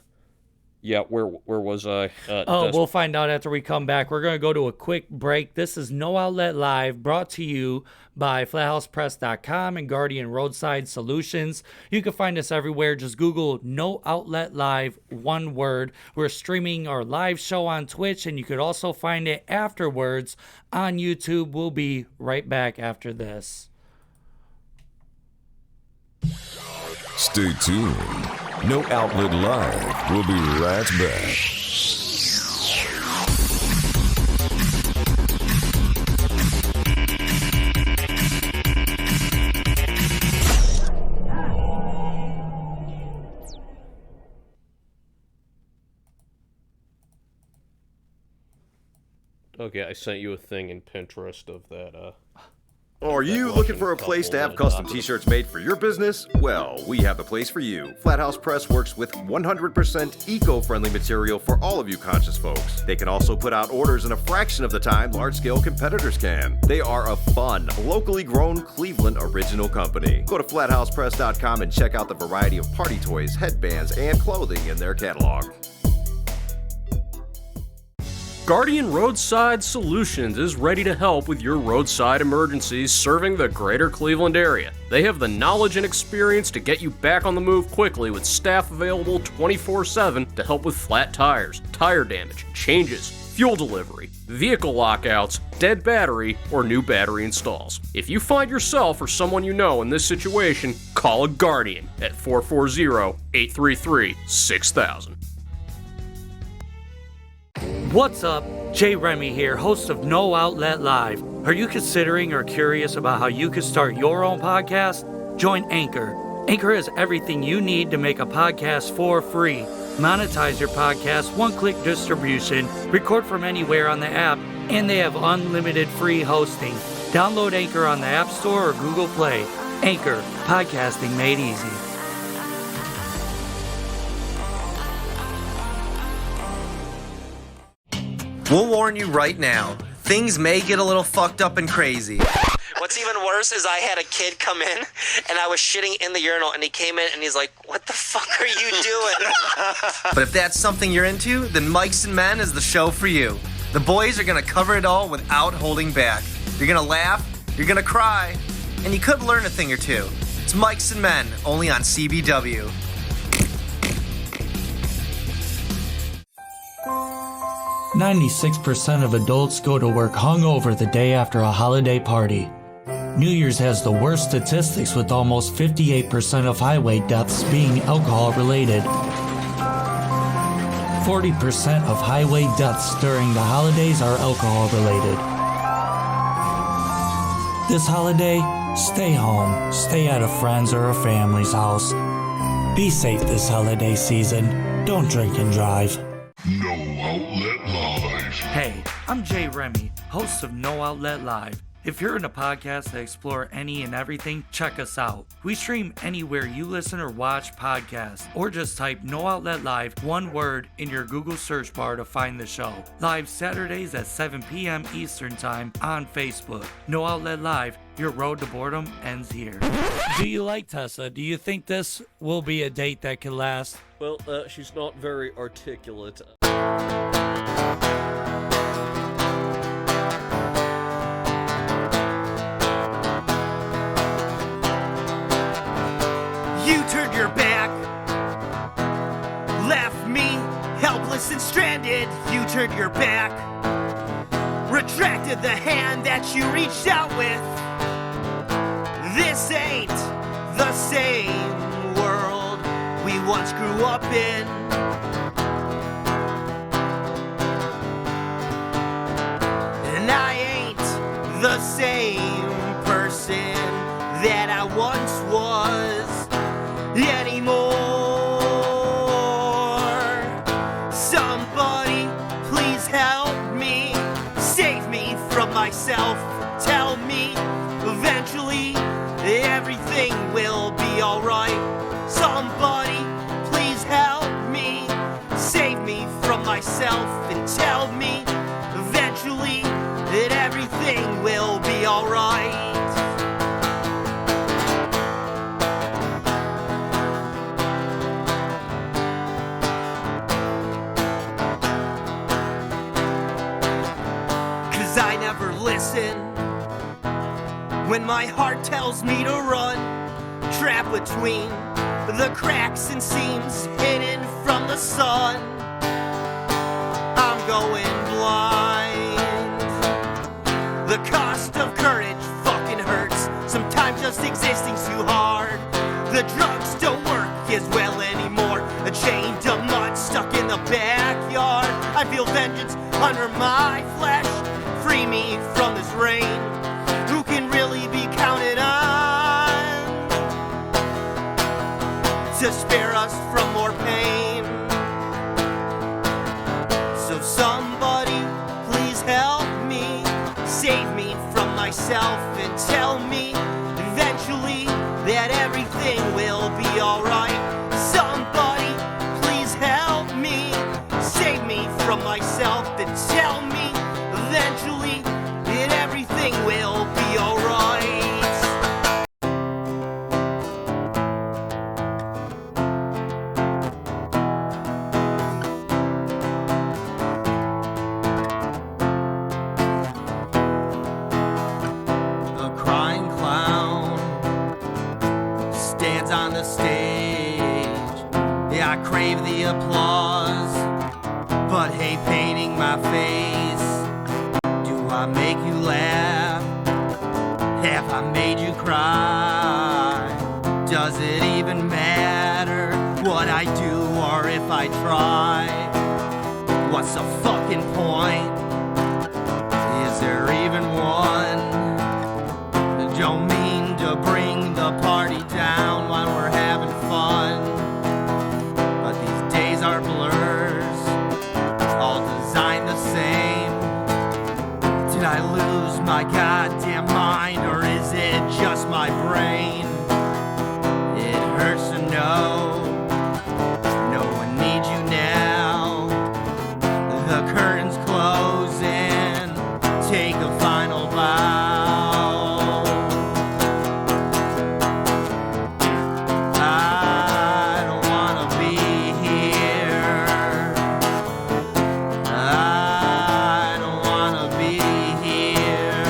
Yeah, where was I? We'll find out after we come back. We're going to go to a quick break. This is No Outlet Live, brought to you by FlatHousePress.com and Guardian Roadside Solutions. You can find us everywhere. Just Google No Outlet Live, one word. We're streaming our live show on Twitch, and you could also find it afterwards on YouTube. We'll be right back after this. Stay tuned. No Outlet Live. We'll be right back. Okay, I sent you a thing in Pinterest of that, Are you looking for a place to have custom t-shirts made for your business? Well, we have the place for you. Flathouse Press works with 100% eco-friendly material for all of you conscious folks. They can also put out orders in a fraction of the time large-scale competitors can. They are a fun, locally grown Cleveland original company. Go to flathousepress.com and check out the variety of party toys, headbands, and clothing in their catalog. Guardian Roadside Solutions is ready to help with your roadside emergencies serving the greater Cleveland area. They have the knowledge and experience to get you back on the move quickly with staff available 24/7 to help with flat tires, tire damage, changes, fuel delivery, vehicle lockouts, dead battery, or new battery installs. If you find yourself or someone you know in this situation, call a Guardian at 440-833-6000. What's up? Jay Remy here, host of No Outlet Live. Are you considering or curious about how you could start your own podcast? Join Anchor. Anchor has everything you need to make a podcast for free. Monetize your podcast, one-click distribution, record from anywhere on the app, and they have unlimited free hosting. Download Anchor on the App Store or Google Play. Anchor, podcasting made easy. We'll warn you right now, things may get a little fucked up and crazy. What's even worse is I had a kid come in, and I was shitting in the urinal, and he came in, and he's like, what the fuck are you doing? But if that's something you're into, then Mikes and Men is the show for you. The boys are gonna cover it all without holding back. You're gonna laugh, you're gonna cry, and you could learn a thing or two. It's Mikes and Men, only on CBW. .96% of adults go to work hungover the day after a holiday party. New Year's has the worst statistics, with almost 58% of highway deaths being alcohol-related. 40% of highway deaths during the holidays are alcohol-related. This holiday, stay home, stay at a friend's or a family's house. Be safe this holiday season. Don't drink and drive. No Outlet Live. Hey, I'm Jay Remy, host of No Outlet Live. If you're in a podcast that explore any and everything, check us out. We stream anywhere you listen or watch podcasts, or just type No Outlet Live, one word, in your Google search bar to find the show. Live Saturdays at 7 p.m. Eastern Time on Facebook. No Outlet Live, your road to boredom ends here. Do you like Tessa? Do you think this will be a date that can last? Well, she's not very articulate. You turned your back, left me helpless and stranded. You turned your back, retracted the hand that you reached out with. This ain't the same world we once grew up in. And I ain't the same person that I once was anymore. Somebody please help me, save me from myself. Tell me eventually everything will be alright. Somebody please help me, save me from myself, and tell me eventually that everything will be alright. 'cause I never listen when my heart tells me to run, trapped between the cracks and seams hidden from the sun. I'm going blind. The cost of courage fucking hurts. Sometimes just existing's too hard. The drugs don't work as well anymore. A chain to mud stuck in the backyard. I feel vengeance under my flesh. Free me from this rain. Who can really be counted on to spare us from more pain? So somebody please help me, save me from myself and tell me eventually that everything will be alright. Somebody please help me, save me from myself and tell me eventually that everything will be alright. A crying clown stands on the stage. Yeah, I crave the applause, but hate painting my face. Do I make you laugh? Have I made you cry? Does it even matter what I do or if I try? What's the fucking point? Is there even one? Don't mean to bring the party down while we're having fun, but these days are blurs, all designed the same. Did I lose my goddamn mind, or is it just my brain? It hurts to know no one needs you now. The curtains close and take a final bow. I don't wanna be here. I don't wanna be here.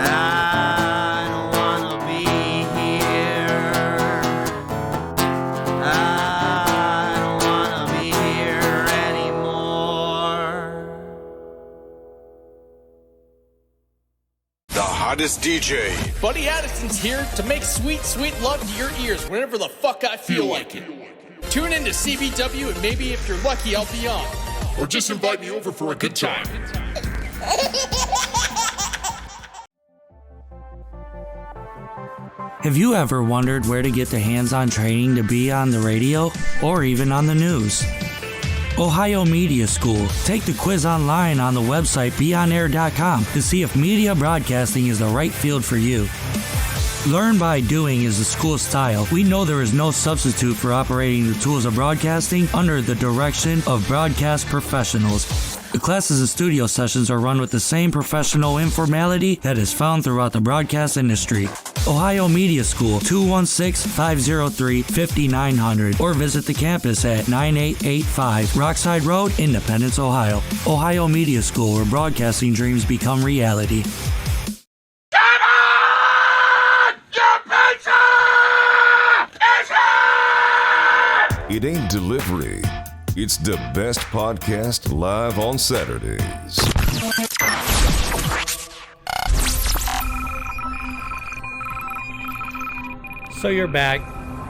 I don't wanna be here. I don't wanna be here anymore. The hottest DJ. Buddy Addison's here to make sweet, sweet love to your ears whenever the fuck I feel like it. Tune in to CBW and maybe if you're lucky, I'll be on. Or just invite me over for a good time. Have you ever wondered where to get the hands-on training to be on the radio or even on the news? Ohio Media School. Take the quiz online on the website beonair.com to see if media broadcasting is the right field for you. Learn by doing is the school's style. We know there is no substitute for operating the tools of broadcasting under the direction of broadcast professionals. The classes and studio sessions are run with the same professional informality that is found throughout the broadcast industry. Ohio Media School, 216-503-5900, or visit the campus at 9885 Rockside Road, Independence, Ohio. Ohio Media School, where broadcasting dreams become reality. It ain't delivery. It's the best podcast live on Saturdays. So you're back.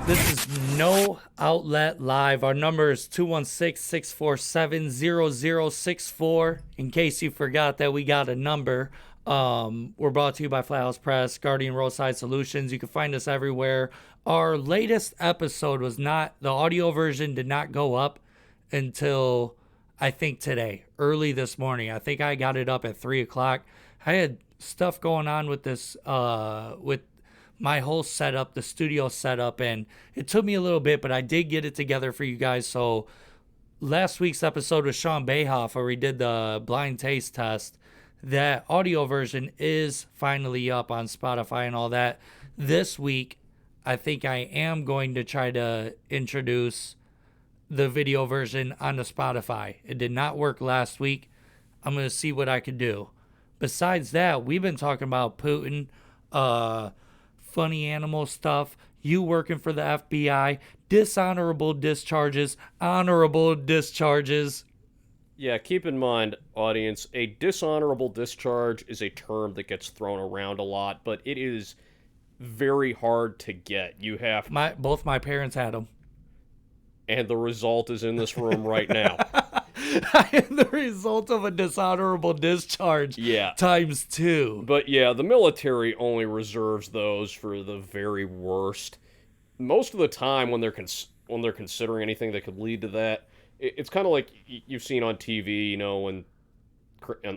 This is No Outlet Live. Our number is 216-647-0064. In case you forgot that we got a number, we're brought to you by Flat House Press, Guardian Roadside Solutions. You can find us everywhere. Our latest episode was not, the audio version did not go up until I think today, early this morning. I think I got it up at 3 o'clock. I had stuff going on with this, with my whole setup, the studio setup, and it took me a little bit, but I did get it together for you guys. So last week's episode with Sean Bayhoff, where we did the blind taste test, that audio version is finally up on Spotify and all that. This week, I think I am going to try to introduce the video version onto Spotify. It did not work last week. I'm going to see what I can do. Besides that, we've been talking about Putin, funny animal stuff, you working for the FBI, dishonorable discharges, honorable discharges. Yeah, keep in mind, audience, a dishonorable discharge is a term that gets thrown around a lot, but it is very hard to get. You have... Both my parents had them. And the result is in this room right now. I am the result of a dishonorable discharge. Yeah. Times 2. But yeah, the military only reserves those for the very worst. Most of the time when they're considering anything that could lead to that, it's kind of like you've seen on TV, when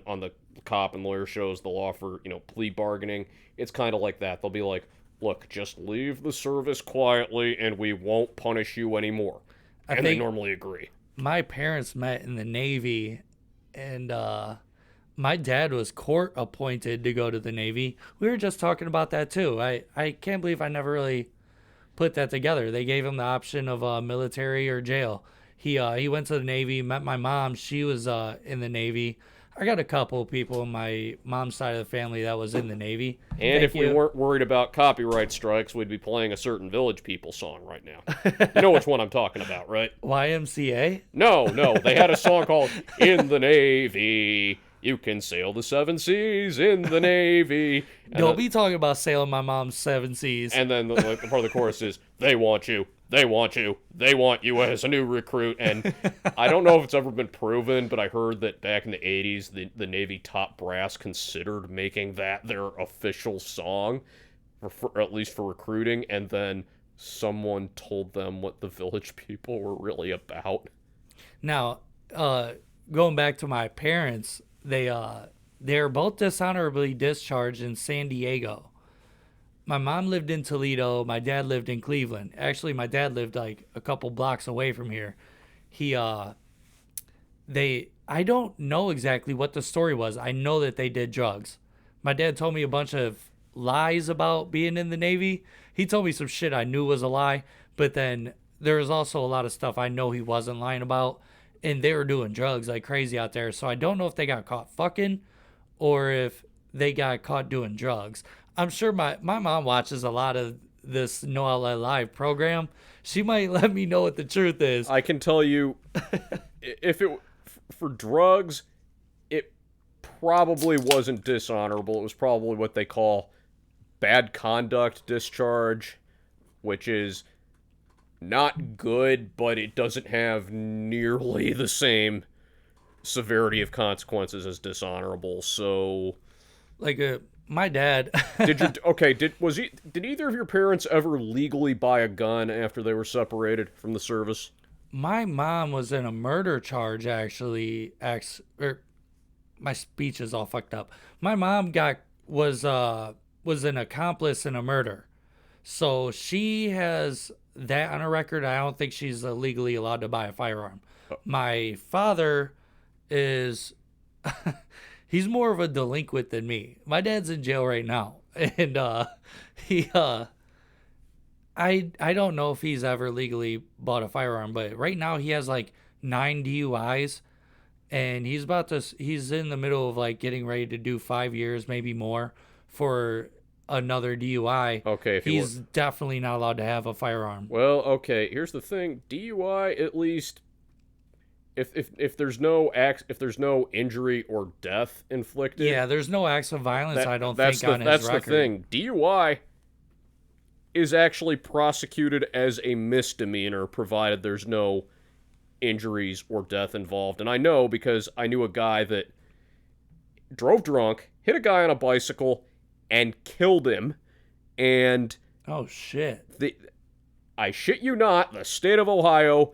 on the cop and lawyer shows they'll offer, plea bargaining. It's kind of like that. They'll be like, look, just leave the service quietly and we won't punish you anymore. And they normally agree. My parents met in the Navy, and my dad was court appointed to go to the Navy. We were just talking about that too. I can't believe I never really put that together. They gave him the option of military or jail. He went to the Navy, met my mom. She was in the Navy. I got a couple of people in my mom's side of the family that was in the Navy. And if we weren't worried about copyright strikes, we'd be playing a certain Village People song right now. You know which one I'm talking about, right? YMCA? No, they had a song called In the Navy. You can sail the 7 seas in the Navy. Don't be talking about sailing my mom's 7 seas. And then the part of the chorus is, they want you. They want you. They want you as a new recruit. And I don't know if it's ever been proven, but I heard that back in the 80s, the Navy top brass considered making that their official song, for at least for recruiting, and then someone told them what the Village People were really about. Now, going back to my parents, they're both dishonorably discharged in San Diego. My mom lived in Toledo. My dad lived in Cleveland. Actually, my dad lived like a couple blocks away from here. I don't know exactly what the story was. I know that they did drugs. My dad told me a bunch of lies about being in the Navy. He told me some shit I knew was a lie, but then there was also a lot of stuff I know he wasn't lying about, and they were doing drugs like crazy out there. So I don't know if they got caught fucking or if they got caught doing drugs. I'm sure my mom watches a lot of this No Outlet Live program. She might let me know what the truth is. I can tell you, if it for drugs, it probably wasn't dishonorable. It was probably what they call bad conduct discharge, which is not good, but it doesn't have nearly the same severity of consequences as dishonorable. So, like my dad. Did either of your parents ever legally buy a gun after they were separated from the service? My mom was in a murder charge, actually. My speech is all fucked up. My mom was an accomplice in a murder, so she has that on her record. I don't think she's legally allowed to buy a firearm. My father is. He's more of a delinquent than me. My dad's in jail right now. And I don't know if he's ever legally bought a firearm, but right now he has like 9 DUIs, and he's in the middle of like getting ready to do 5 years, maybe more, for another DUI. Okay, he's definitely not allowed to have a firearm. Well, okay, here's the thing. DUI, at least if there's no injury or death inflicted. Yeah, there's no acts of violence, I don't think, on his record. That's the thing. DUI is actually prosecuted as a misdemeanor, provided there's no injuries or death involved. And I know because I knew a guy that drove drunk, hit a guy on a bicycle, and killed him. And oh shit! I shit you not, the state of Ohio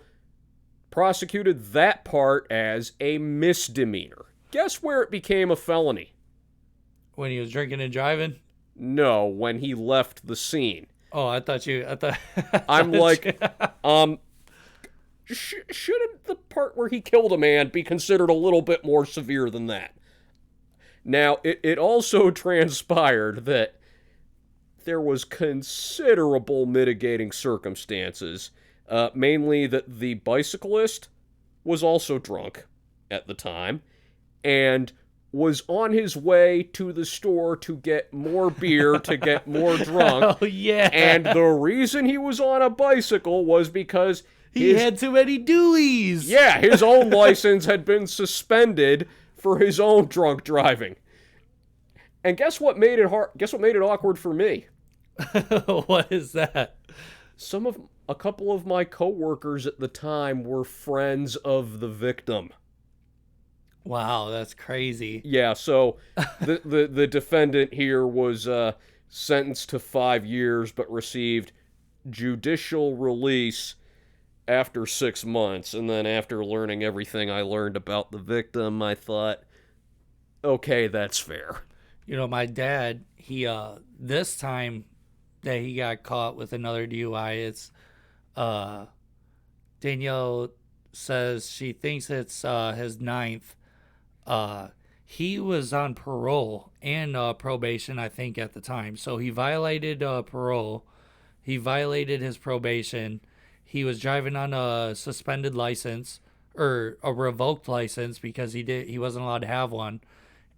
prosecuted that part as a misdemeanor. Guess where it became a felony? When he was drinking and driving? No, when he left the scene. Oh, I thought I'm like, shouldn't the part where he killed a man be considered a little bit more severe than that? Now, it also transpired that there was considerable mitigating circumstances. Mainly that the bicyclist was also drunk at the time, and was on his way to the store to get more beer to get more drunk. Oh, yeah. And the reason he was on a bicycle was because he had too many Deweys. Yeah, his own license had been suspended for his own drunk driving. And guess what made it hard? Guess what made it awkward for me? What is that? A couple of my coworkers at the time were friends of the victim. Wow, that's crazy. Yeah, so the defendant here was sentenced to 5 years, but received judicial release after 6 months. And then after learning everything I learned about the victim, I thought, okay, that's fair. You know, my dad, he this time that he got caught with another DUI, it's Danielle says she thinks it's his 9th. He was on parole and probation, I think, at the time. So he violated parole. He violated his probation. He was driving on a suspended license or a revoked license because he wasn't allowed to have one.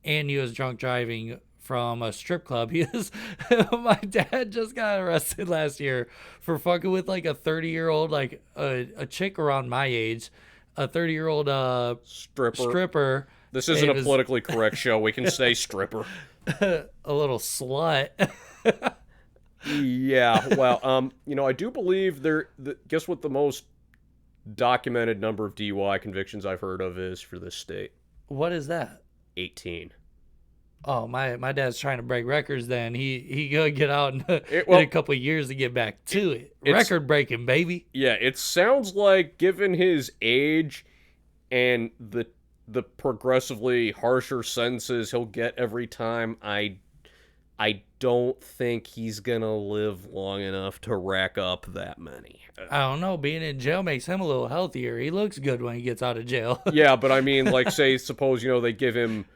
And he was drunk driving from a strip club. My dad just got arrested last year for fucking with like a 30-year-old, like a chick around my age, a 30-year-old stripper. This isn't a politically correct show. We can say stripper. A little slut. Yeah, well, I do believe guess what the most documented number of DUI convictions I've heard of is for this state? What is that? 18. Oh, my dad's trying to break records then. He gonna get out in a couple of years to get back to it. Record breaking, baby. Yeah, it sounds like given his age and the progressively harsher sentences he'll get every time, I don't think he's gonna live long enough to rack up that many. I don't know. Being in jail makes him a little healthier. He looks good when he gets out of jail. Yeah, but I mean, like, suppose they give him.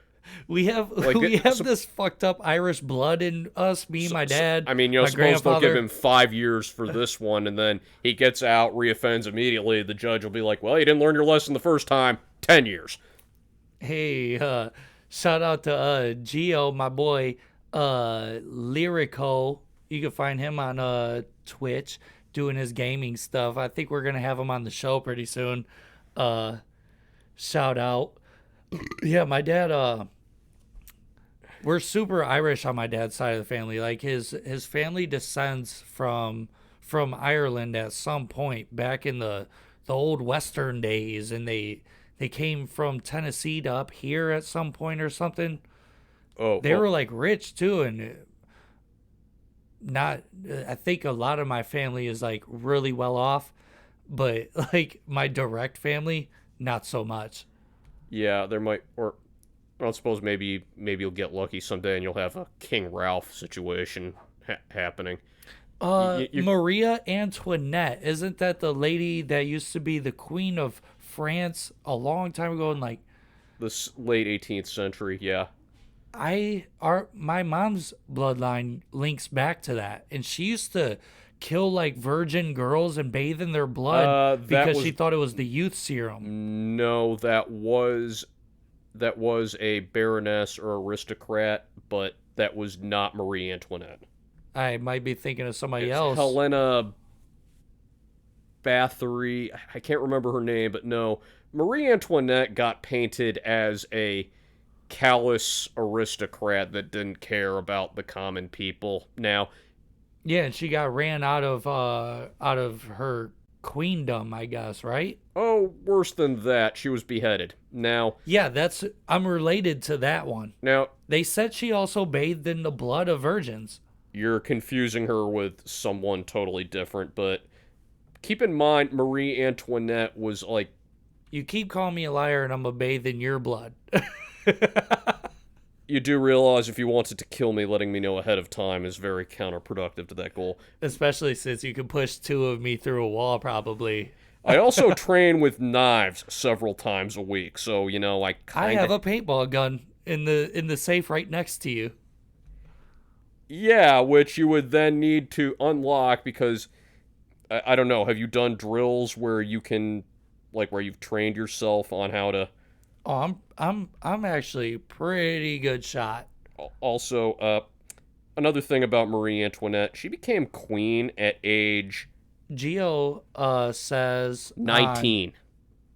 We have this fucked up Irish blood in us, me, my dad. I mean, my suppose they'll give him 5 years for this one, and then he gets out, reoffends immediately. The judge will be like, well, you didn't learn your lesson the first time. 10 years. Hey, shout out to Gio, my boy, Lyrico. You can find him on Twitch doing his gaming stuff. I think we're going to have him on the show pretty soon. Shout out. Yeah, my dad, we're super Irish on my dad's side of the family. Like his family descends from Ireland at some point back in the old Western days, and they came from Tennessee to up here at some point or something. They were like rich too, and I think a lot of my family is like really well off, but like my direct family, not so much. Yeah, there might, or I don't suppose maybe you'll get lucky someday and you'll have a King Ralph situation happening. Maria Antoinette, isn't that the lady that used to be the Queen of France a long time ago in like the late 18th century? Yeah. My mom's bloodline links back to that, and she used to kill like virgin girls and bathe in their blood because she thought it was the youth serum. No, that was a baroness or aristocrat, but that was not Marie Antoinette. I might be thinking of somebody else. Helena Bathory. I can't remember her name, but no. Marie Antoinette got painted as a callous aristocrat that didn't care about the common people. Now, yeah, and she got ran out of her queendom, I guess, right? Oh, worse than that. She was beheaded. Now, yeah, I'm related to that one. Now, they said she also bathed in the blood of virgins. You're confusing her with someone totally different, but keep in mind, Marie Antoinette was like... You keep calling me a liar and I'm gonna bathe in your blood. You do realize if you wanted to kill me, letting me know ahead of time is very counterproductive to that goal. Especially since you can push 2 of me through a wall, probably. I also train with knives several times a week, so, I have a paintball gun in the safe right next to you. Yeah, which you would then need to unlock because, I don't know, have you done drills where you can, like, where you've trained yourself on how to Oh, I'm actually pretty good shot. Also, another thing about Marie Antoinette, she became queen at age Geo says 19.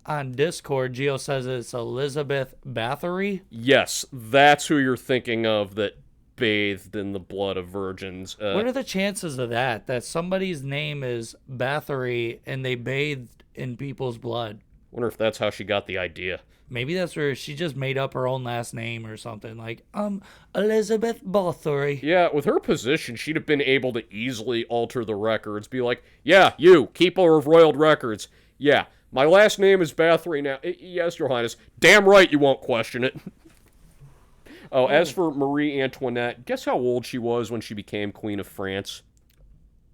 On Discord, Geo says it's Elizabeth Bathory. Yes, that's who you're thinking of that bathed in the blood of virgins. What are the chances of that somebody's name is Bathory and they bathed in people's blood? Wonder if that's how she got the idea. Maybe that's where she just made up her own last name or something. Like, Elizabeth Bathory. Yeah, with her position, she'd have been able to easily alter the records. Be like, yeah, you, keeper of royal records. Yeah, my last name is Bathory now. Yes, Your Highness. Damn right you won't question it. As for Marie Antoinette, guess how old she was when she became Queen of France?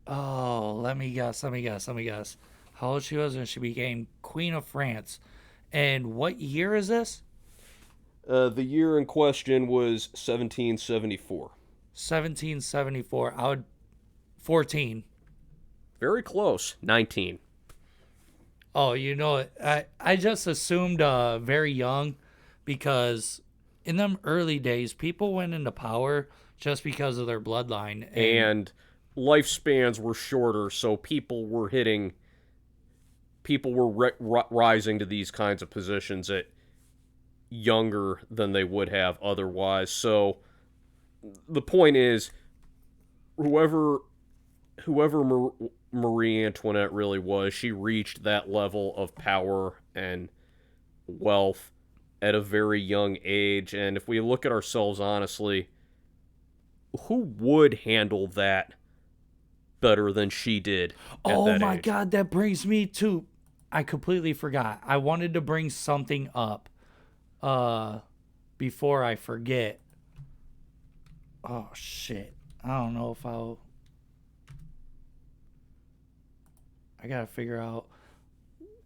Oh, let me guess. How old she was when she became Queen of France. And what year is this? The year in question was 1774. 1774. 14. Very close. 19. Oh, you know, I just assumed very young because in them early days, people went into power just because of their bloodline. And lifespans were shorter, so people were rising to these kinds of positions at younger than they would have otherwise. So the point is, whoever Marie Antoinette really was, she reached that level of power and wealth at a very young age. And if we look at ourselves honestly, who would handle that better than she did at that age? God, that brings me to... I completely forgot. I wanted to bring something up before I forget. Oh, shit. I don't know if I'll... I gotta figure out...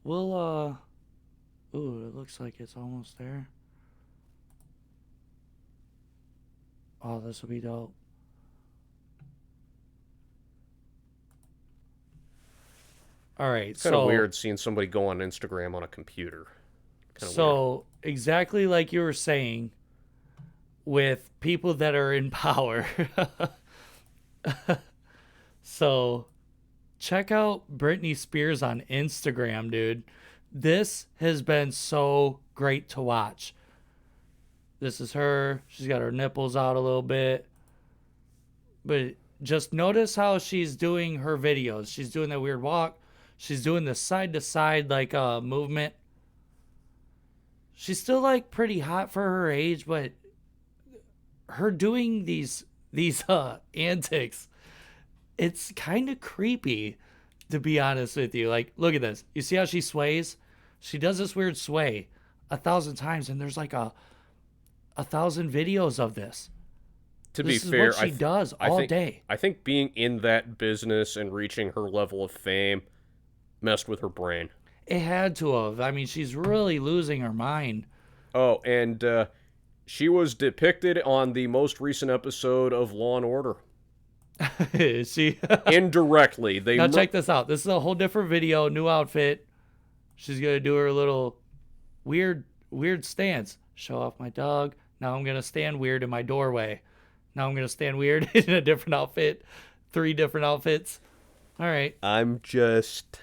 We'll, Ooh, it looks like it's almost there. Oh, this will be dope. All right, it's kind of weird seeing somebody go on Instagram on a computer. So, exactly like you were saying, with people that are in power. So, check out Britney Spears on Instagram, dude. This has been so great to watch. This is her. She's got her nipples out a little bit. But just notice how she's doing her videos. She's doing that weird walk. She's doing the side-to-side, like, movement. She's still, like, pretty hot for her age, but her doing these antics, it's kind of creepy, to be honest with you. Like, look at this. You see how she sways? She does this weird sway 1,000 times, and there's, like, 1,000 videos of this. To be fair, what she does all day. I think being in that business and reaching her level of fame messed with her brain. It had to have. I mean, she's really losing her mind. Oh, and she was depicted on the most recent episode of Law and Order. Is she? Indirectly. Now check this out. This is a whole different video, new outfit. She's going to do her little weird stance. Show off my dog. Now I'm going to stand weird in my doorway. Now I'm going to stand weird in a different outfit. 3 different outfits. All right. I'm just...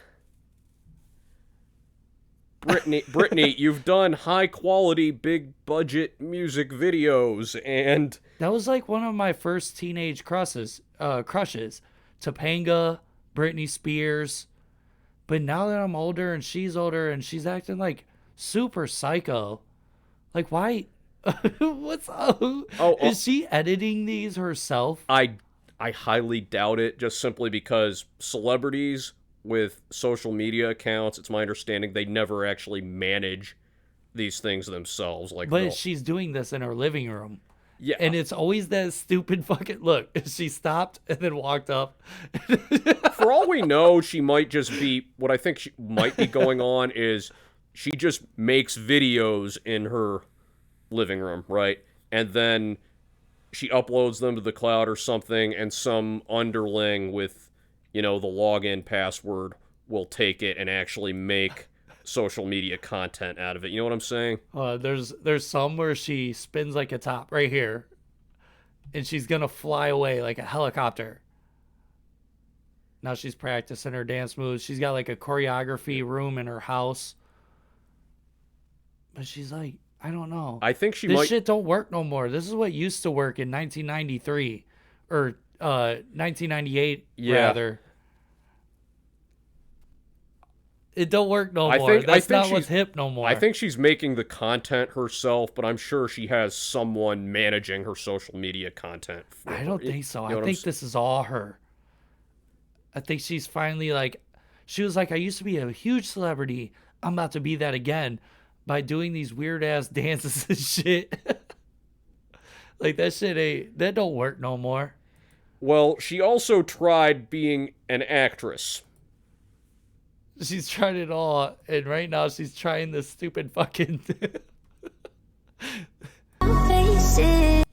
Brittany, you've done high-quality, big-budget music videos, and... That was like one of my first teenage crushes. Topanga, Britney Spears. But now that I'm older and she's acting like super psycho. Like, why? What's up? Is she editing these herself? I highly doubt it, just simply because celebrities with social media accounts, it's my understanding they never actually manage these things themselves. But she's doing this in her living room. Yeah. And it's always that stupid fucking look. She stopped and then walked up. For all we know, she might just be, what I think might be going on is she just makes videos in her living room, right? And then she uploads them to the cloud or something, and some underling with, the login password will take it and actually make social media content out of it. You know what I'm saying? There's some where she spins like a top right here, and she's gonna fly away like a helicopter. Now she's practicing her dance moves. She's got like a choreography room in her house. But she's like, I don't know. I think this shit don't work no more. This is what used to work in 1993 or 1998 rather. It don't work no more. That's not what's hip no more. I think she's making the content herself, but I'm sure she has someone managing her social media content. I don't think so. I think this is all her. I think she's finally like, she was like, I used to be a huge celebrity. I'm about to be that again by doing these weird ass dances and shit. Like that don't work no more. Well, she also tried being an actress. She's tried it all, and right now she's trying this stupid fucking...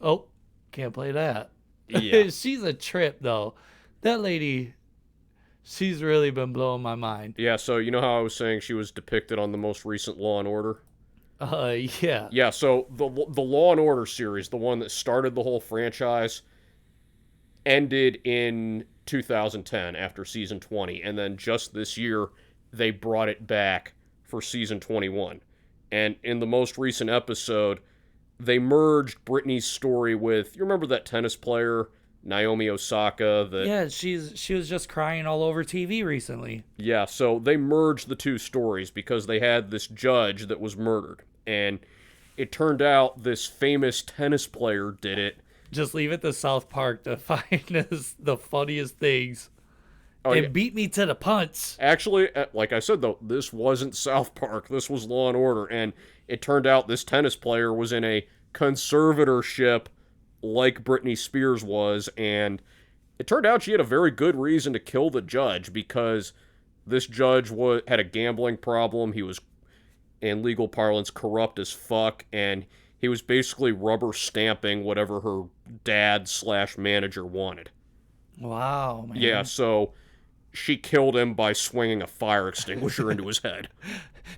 Oh, can't play that. Yeah. She's a trip, though. That lady, she's really been blowing my mind. Yeah, so you know how I was saying she was depicted on the most recent Law & Order? Yeah. Yeah, so the Law & Order series, the one that started the whole franchise, ended in 2010 after season 20, and then just this year they brought it back for season 21. And in the most recent episode, they merged Britney's story with, you remember that tennis player, Naomi Osaka? Yeah, she was just crying all over TV recently. Yeah, so they merged the two stories because they had this judge that was murdered. And it turned out this famous tennis player did it. Just leave it to South Park to find the funniest things. And beat me to the punch. Actually, like I said, though, this wasn't South Park. This was Law & Order. And it turned out this tennis player was in a conservatorship like Britney Spears was. And it turned out she had a very good reason to kill the judge because this judge had a gambling problem. He was, in legal parlance, corrupt as fuck. And he was basically rubber stamping whatever her dad/manager wanted. Wow, man. Yeah, so she killed him by swinging a fire extinguisher into his head.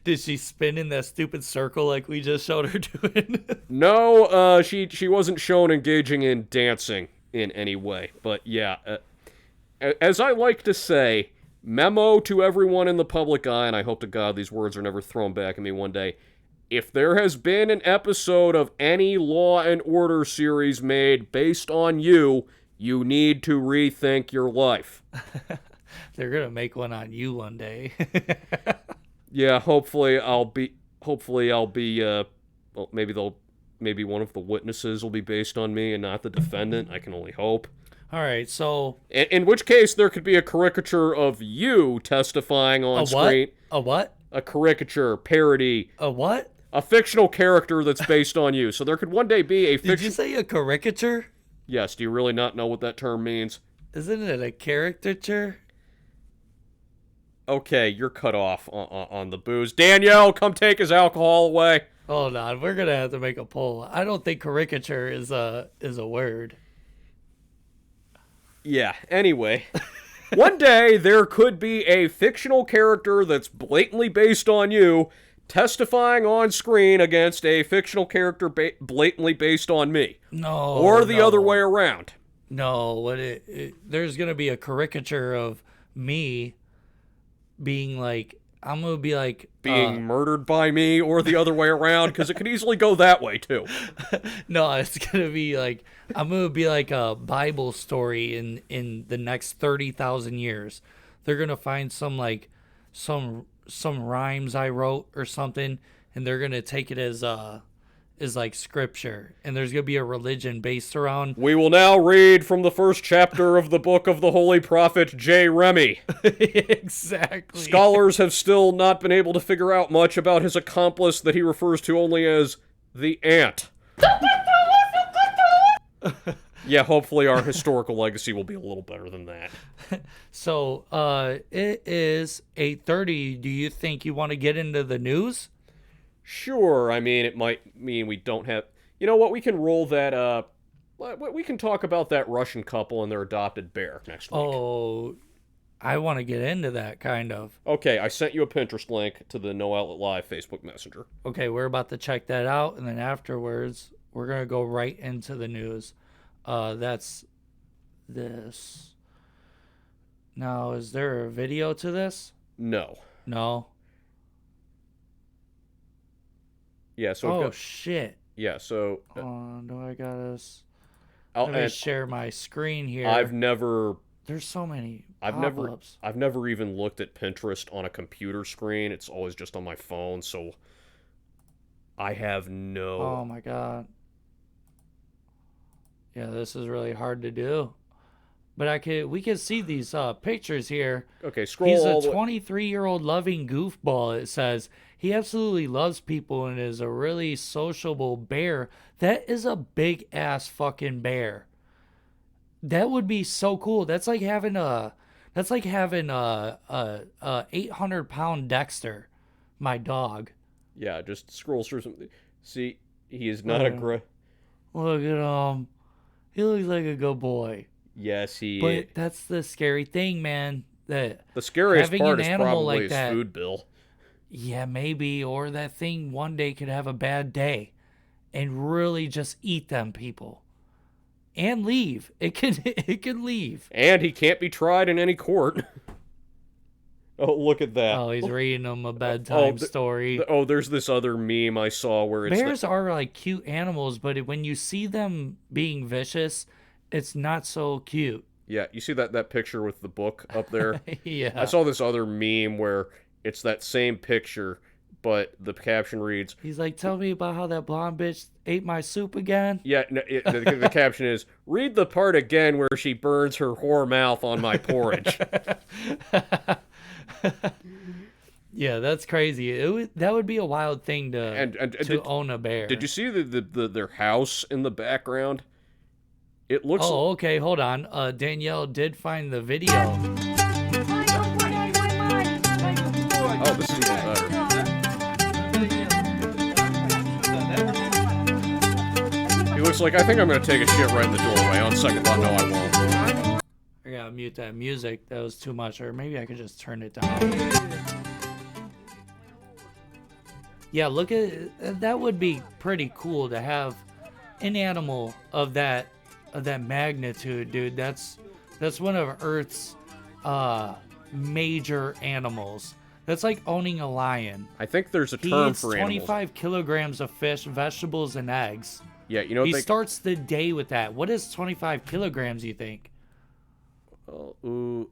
Did she spin in that stupid circle like we just showed her doing? No, she wasn't shown engaging in dancing in any way. But yeah, as I like to say, memo to everyone in the public eye, and I hope to God these words are never thrown back at me one day. If there has been an episode of any Law and Order series made based on you, you need to rethink your life. They're gonna make one on you one day. Yeah, hopefully I'll be. Well, maybe one of the witnesses will be based on me and not the defendant. I can only hope. All right, so in which case there could be a caricature of you testifying on screen. A what? A caricature, parody. A what? A fictional character that's based on you. So there could one day be a Did you say a caricature? Yes. Do you really not know what that term means? Isn't it a caricature? Okay, you're cut off on the booze. Danielle, come take his alcohol away. Hold on, we're gonna have to make a poll. I don't think caricature is a word. Yeah, anyway. One day, there could be a fictional character that's blatantly based on you testifying on screen against a fictional character blatantly based on me. No. Or the other way around. No, there's going to be a caricature of me being like, I'm going to be like... Being murdered by me or the other way around, because it could easily go that way, too. No, it's going to be like, I'm going to be like a Bible story in the next 30,000 years. They're going to find some rhymes I wrote or something, and they're going to take it as like scripture, and there's going to be a religion based around... We will now read from the first chapter of the book of the Holy Prophet J. Remy. Exactly. Scholars have still not been able to figure out much about his accomplice that he refers to only as the ant. Yeah, hopefully our historical legacy will be a little better than that. So, it is 8:30. Do you think you want to get into the news? Sure. I mean, it might mean we don't have... You know what? We can roll that... we can talk about that Russian couple and their adopted bear next week. Oh, I want to get into that, kind of. Okay, I sent you a Pinterest link to the No Outlet Live Facebook Messenger. Okay, we're about to check that out, and then afterwards, we're going to go right into the news. That's this. Now, is there a video to this? No. No? Yeah, so... shit. Yeah, so... do I got this? Let me share my screen here. I've never... There's so many I've pop-ups. never even looked at Pinterest on a computer screen. It's always just on my phone, so I have no... Oh my god. Yeah, this is really hard to do. But we can see these pictures here. Okay, scroll. He's a 23-year-old loving goofball, it says. He absolutely loves people and is a really sociable bear. That is a big-ass fucking bear. That would be so cool. That's like having a 800-pound Dexter, my dog. Yeah, just scroll through something. See, he is not aggressive. Look at him. He looks like a good boy. Yes, But that's the scary thing, man. That the scariest having part an is animal probably like his that, food bill. Yeah, maybe. Or that thing one day could have a bad day and really just eat them people. And leave. It can leave. And he can't be tried in any court. Oh, look at that. Oh, he's reading them a bedtime story. There's this other meme I saw where it's... Bears are like cute animals, but when you see them being vicious, it's not so cute. Yeah, you see that picture with the book up there? Yeah. I saw this other meme where it's that same picture, but the caption reads... He's like, tell me about how that blonde bitch ate my soup again? Yeah, no, the caption is, read the part again where she burns her whore mouth on my porridge. Yeah, that's crazy. That would be a wild thing to own a bear. Did you see their house in the background? It looks... Oh, okay, hold on. Danielle did find the video. Oh, this is even better. He looks like, I think I'm going to take a shit right in the doorway. On second thought, no, I won't. I gotta mute that music. That was too much. Or maybe I could just turn it down. Yeah, look at... That would be pretty cool to have an animal of that magnitude, dude. That's one of Earth's major animals. That's like owning a lion. I think there's a term eats for animals. 25 kilograms of fish, vegetables, and eggs. Yeah, you know... He starts the day with that. What is 25 kilograms, you think? I don't know.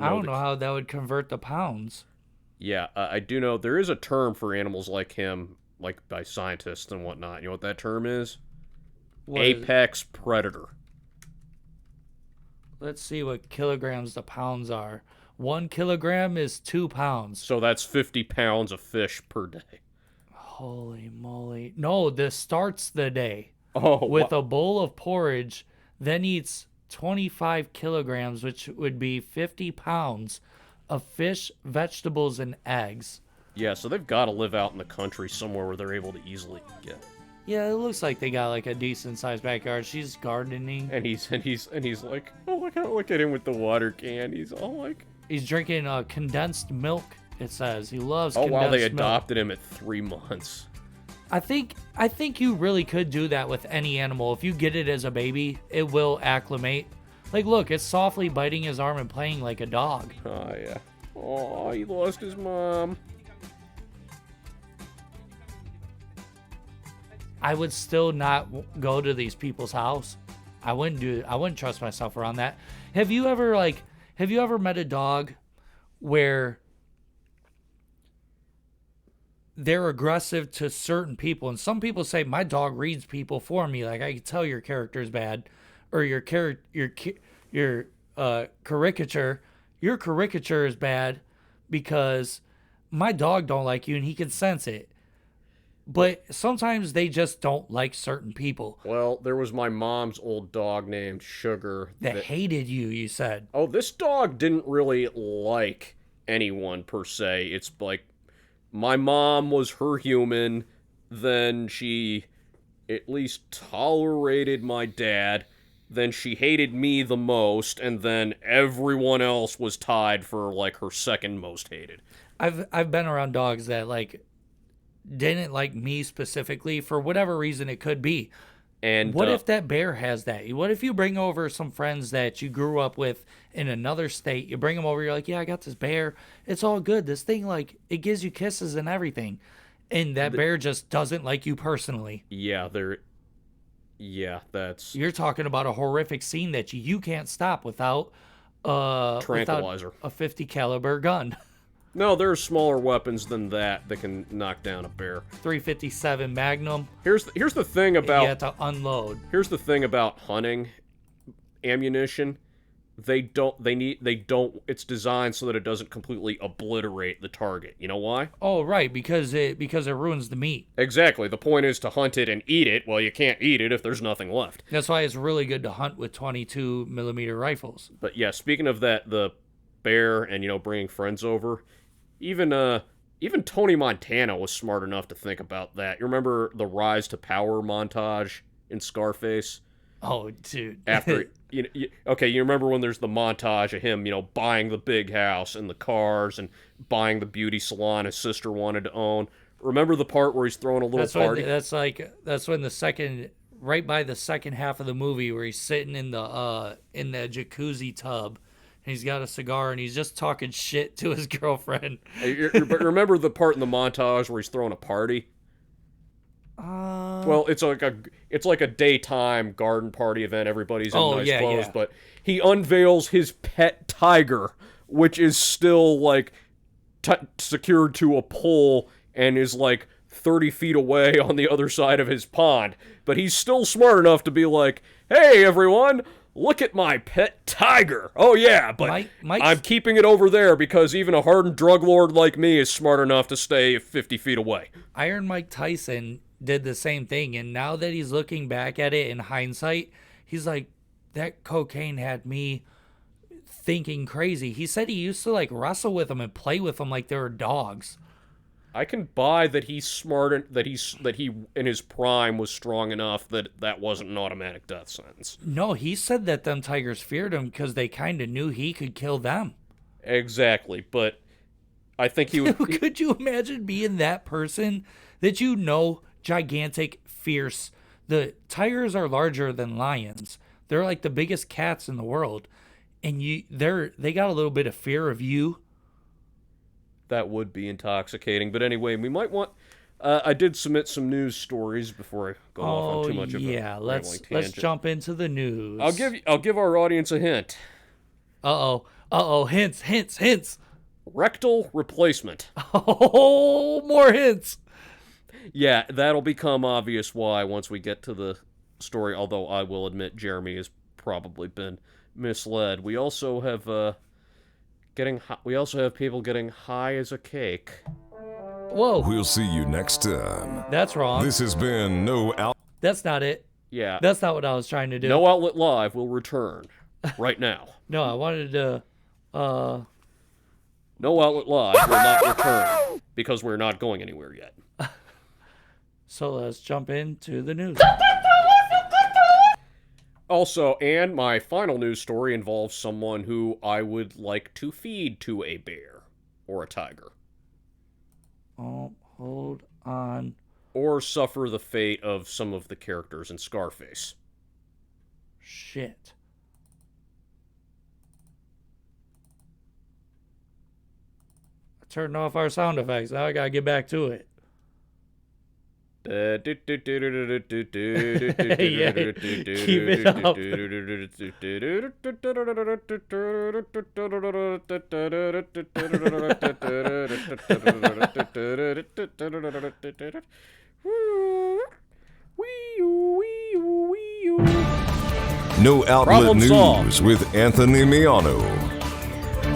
I don't know how that would convert to pounds. Yeah, I do know there is a term for animals like him, like by scientists and whatnot. You know what that term is? Apex predator. Let's see what kilograms to pounds are. 1 kilogram is 2 pounds. So that's 50 pounds of fish per day. Holy moly. No, this starts the day with a bowl of porridge, then eats 25 kilograms, which would be 50 pounds of fish, vegetables, and eggs. Yeah, so they've got to live out in the country somewhere where they're able to easily get. Yeah, it looks like they got like a decent sized backyard. She's gardening, and he's like, oh, look at him with the water can. He's all like, he's drinking condensed milk. It says he loves. Oh wow, they milk. adopted him at 3 months. I think you really could do that with any animal. If you get it as a baby, it will acclimate. Like, look, it's softly biting his arm and playing like a dog. Oh yeah. Oh, he lost his mom. I would still not go to these people's house. I wouldn't trust myself around that. Have you ever met a dog where they're aggressive to certain people, and some people say my dog reads people for me, like I can tell your character's bad, or your caricature is bad because my dog don't like you and he can sense it. But sometimes they just don't like certain people. Well, there was my mom's old dog named Sugar that hated you, you said. Oh, this dog didn't really like anyone per se. It's like my mom was her human, then she at least tolerated my dad, then she hated me the most, and then everyone else was tied for, like, her second most hated. I've been around dogs that, like, didn't like me specifically for whatever reason it could be. And what if that bear has that? What if you bring over some friends that you grew up with in another state? You bring them over, you're like, yeah, I got this bear. It's all good. This thing, like, it gives you kisses and everything. And that bear just doesn't like you personally. Yeah, that's... You're talking about a horrific scene that you can't stop without tranquilizer. Without a 50 caliber gun. No, there are smaller weapons than that can knock down a bear. 357 Magnum. Here's the thing about... You have to unload. Here's the thing about hunting ammunition. It's designed so that it doesn't completely obliterate the target. You know why? Oh, right, because it ruins the meat. Exactly. The point is to hunt it and eat it. Well, you can't eat it if there's nothing left. That's why it's really good to hunt with 22 millimeter rifles. But yeah, speaking of that, the bear and bringing friends over, even Tony Montana was smart enough to think about that. You remember the Rise to Power montage in Scarface? Oh, dude. After you remember when there's the montage of him, buying the big house and the cars and buying the beauty salon his sister wanted to own. Remember the part where he's throwing a little party? That's when right by the second half of the movie where he's sitting in the jacuzzi tub. And he's got a cigar and he's just talking shit to his girlfriend. But remember the part in the montage where he's throwing a party? Well, it's like a daytime garden party event. Everybody's in nice clothes, but he unveils his pet tiger, which is still like secured to a pole and is like 30 feet away on the other side of his pond. But he's still smart enough to be like, "Hey, everyone, look at my pet tiger. Oh yeah, but I'm keeping it over there because even a hardened drug lord like me is smart enough to stay 50 feet away." Iron Mike Tyson did the same thing, and now that he's looking back at it in hindsight, he's like, that cocaine had me thinking crazy. He said he used to like wrestle with them and play with them like they were dogs. I can buy that he's smart, that he in his prime was strong enough that wasn't an automatic death sentence. No, he said that them tigers feared him because they kind of knew he could kill them. Exactly, but I think he would... Could you imagine being that person that gigantic, fierce... The tigers are larger than lions. They're like the biggest cats in the world. And they got a little bit of fear of you. That would be intoxicating. But anyway, we might want... I did submit some news stories before I go off on too much of a rambling tangent. Let's jump into the news. I'll give our audience a hint. Hints. Rectal replacement. Oh, more hints. Yeah, that'll become obvious why once we get to the story, although I will admit Jeremy has probably been misled. We also have people getting high as a cake. Whoa. We'll see you next time. That's wrong. This has been That's not it. Yeah. That's not what I was trying to do. No Outlet Live will return right now. No, I wanted to No Outlet Live will not return because we're not going anywhere yet. So let's jump into the news. Also, and my final news story involves someone who I would like to feed to a bear or a tiger. Oh, hold on. Or suffer the fate of some of the characters in Scarface. Shit. I turned off our sound effects. Now I gotta get back to it. Yeah, keep it up. No Outlet Problem News solved. with Anthony Miano.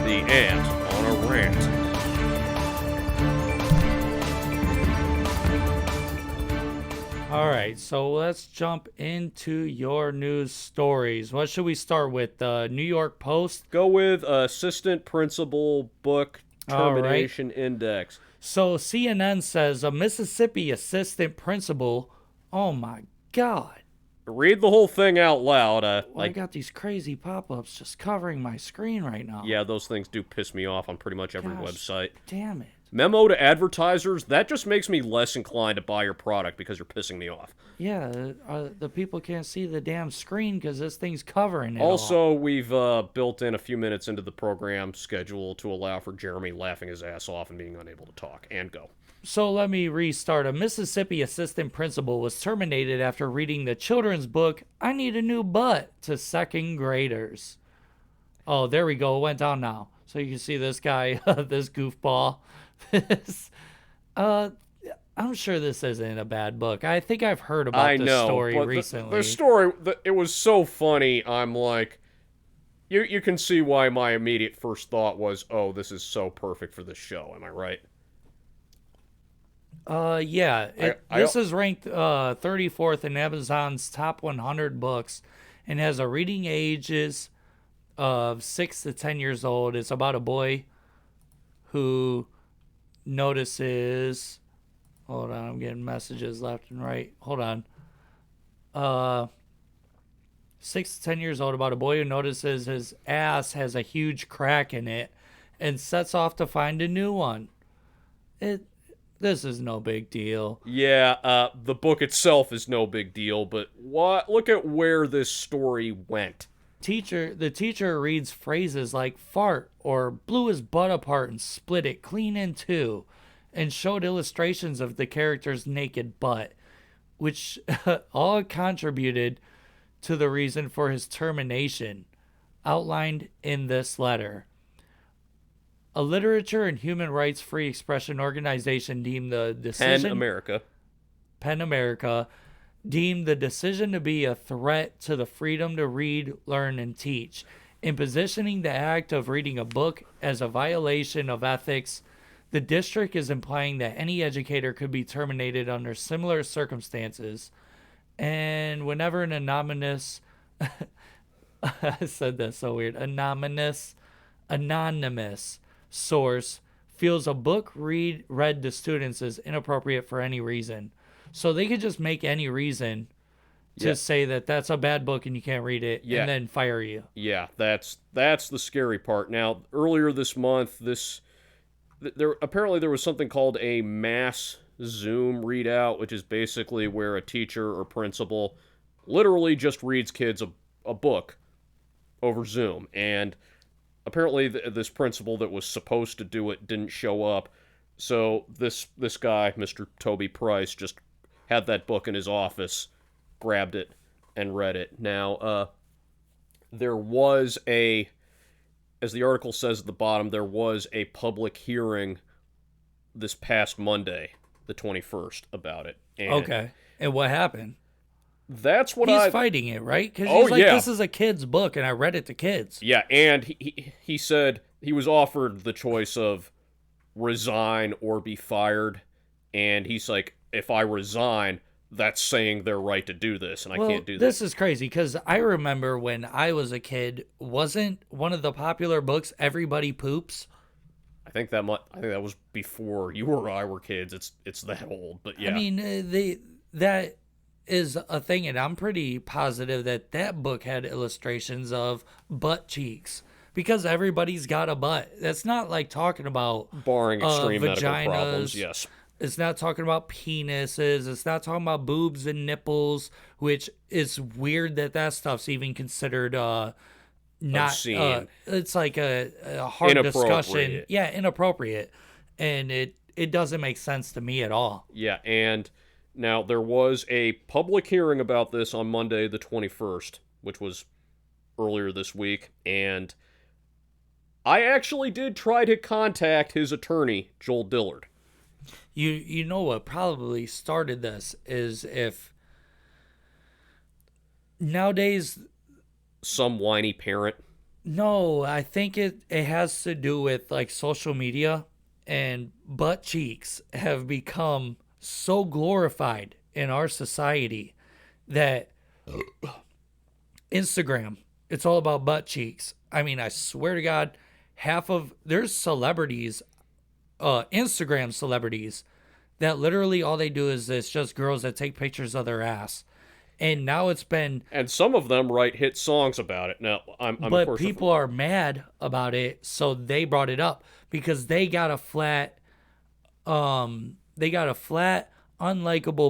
The ant on a rant. All right, so let's jump into your news stories. What should we start with? The New York Post? Go with Assistant Principal Book Termination Index. So CNN says a Mississippi assistant principal, oh my God, Read the whole thing out loud. I got these crazy pop-ups just covering my screen right now. Yeah, those things do piss me off on pretty much every website. Damn it. Memo to advertisers, that just makes me less inclined to buy your product because you're pissing me off. Yeah, the people can't see the damn screen because this thing's covering it Also, we've built in a few minutes into the program schedule to allow for Jeremy laughing his ass off and being unable to talk and go. So let me restart. A Mississippi assistant principal was terminated after reading the children's book, I Need a New Butt, to second graders. Oh, there we go. It went down now. So you can see this guy, this goofball. I'm sure this isn't a bad book. I think I've heard about this story recently. The story, it was so funny. I'm like, you can see why my immediate first thought was, oh, this is so perfect for this show. Am I right? Yeah. This is ranked 34th in Amazon's top 100 books and has a reading ages of 6 to 10 years old. It's about a boy who notices... Hold on, I'm getting messages left and right. Hold on. 6 to 10 years old, about a boy who notices his ass has a huge crack in it and sets off to find a new one. This is no big deal. Yeah, the book itself is no big deal, but look at where this story went. The teacher reads phrases like fart or blew his butt apart and split it clean in two, and showed illustrations of the character's naked butt, which all contributed to the reason for his termination, outlined in this letter. A literature and human rights free expression organization deemed the decision... PEN America deemed the decision to be a threat to the freedom to read, learn, and teach, in positioning the act of reading a book as a violation of ethics. The district is implying that any educator could be terminated under similar circumstances, and whenever an anonymous I said that so weird, anonymous source feels a book read to students is inappropriate for any reason. So they could just make any reason to say that that's a bad book and you can't read it, and then fire you. Yeah, that's the scary part. Now, earlier this month, there was something called a mass Zoom readout, which is basically where a teacher or principal literally just reads kids a book over Zoom. And apparently this principal that was supposed to do it didn't show up. So this guy, Mr. Toby Price, just had that book in his office, grabbed it, and read it. Now, there was as the article says at the bottom, there was a public hearing this past Monday, the 21st, about it. Okay. And what happened? That's what He's fighting it, right? Because he's like, this is a kid's book, and I read it to kids. Yeah, and he said he was offered the choice of resign or be fired, and he's like, if I resign, that's saying they're right to do this, and I can't do that. This is crazy, because I remember when I was a kid, wasn't one of the popular books Everybody Poops? I think that was before you or I were kids. It's that old, but yeah. I mean, that is a thing, and I'm pretty positive that book had illustrations of butt cheeks, because everybody's got a butt. That's not like talking about barring extreme vaginas, medical problems. Yes. It's not talking about penises. It's not talking about boobs and nipples, which is weird that stuff's even considered not obscene. It's like a hard discussion. Yeah, inappropriate. And it doesn't make sense to me at all. Yeah, and now there was a public hearing about this on Monday the 21st, which was earlier this week, and I actually did try to contact his attorney, Joel Dillard. You know what probably started this is if nowadays some whiny parent. No, I think it has to do with like social media, and butt cheeks have become so glorified in our society that Instagram, it's all about butt cheeks. I mean, I swear to God, there's celebrities, Instagram celebrities, that literally all they do is it's just girls that take pictures of their ass. And now it's been... And some of them write hit songs about it. Now, But people are mad about it, so they brought it up because they got a flat, unlikable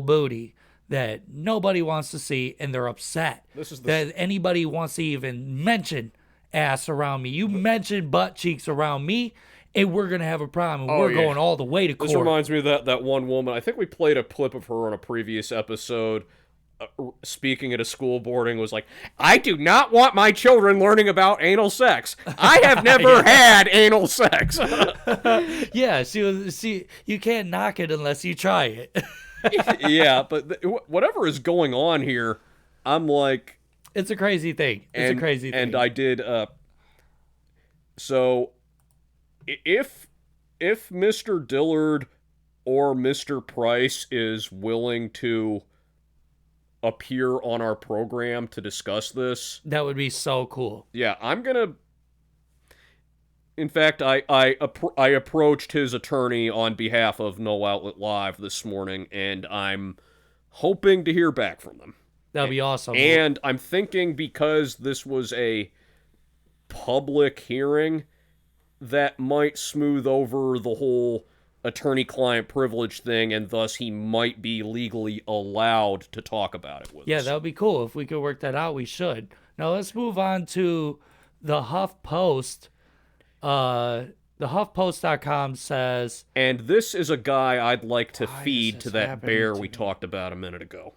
booty that nobody wants to see, and they're upset that anybody wants to even mention ass around me. You mention butt cheeks around me, and we're gonna have a problem. And we're going all the way to court. This reminds me of that one woman. I think we played a clip of her on a previous episode. Speaking at a school boarding, was like, I do not want my children learning about anal sex. I have never had anal sex. Yeah, you can't knock it unless you try it. Yeah, but whatever is going on here, I'm like... It's a crazy thing. And I did... So, if Mr. Dillard or Mr. Price is willing to appear on our program to discuss this... That would be so cool. Yeah, I'm gonna... In fact, I approached his attorney on behalf of No Outlet Live this morning, and I'm hoping to hear back from them. That'd be awesome. And I'm thinking because this was a public hearing, that might smooth over the whole attorney-client privilege thing, and thus he might be legally allowed to talk about it with us. Yeah, that would be cool. If we could work that out, we should. Now let's move on to the HuffPost. The HuffPost.com says... And this is a guy I'd like to feed to that bear we talked about a minute ago.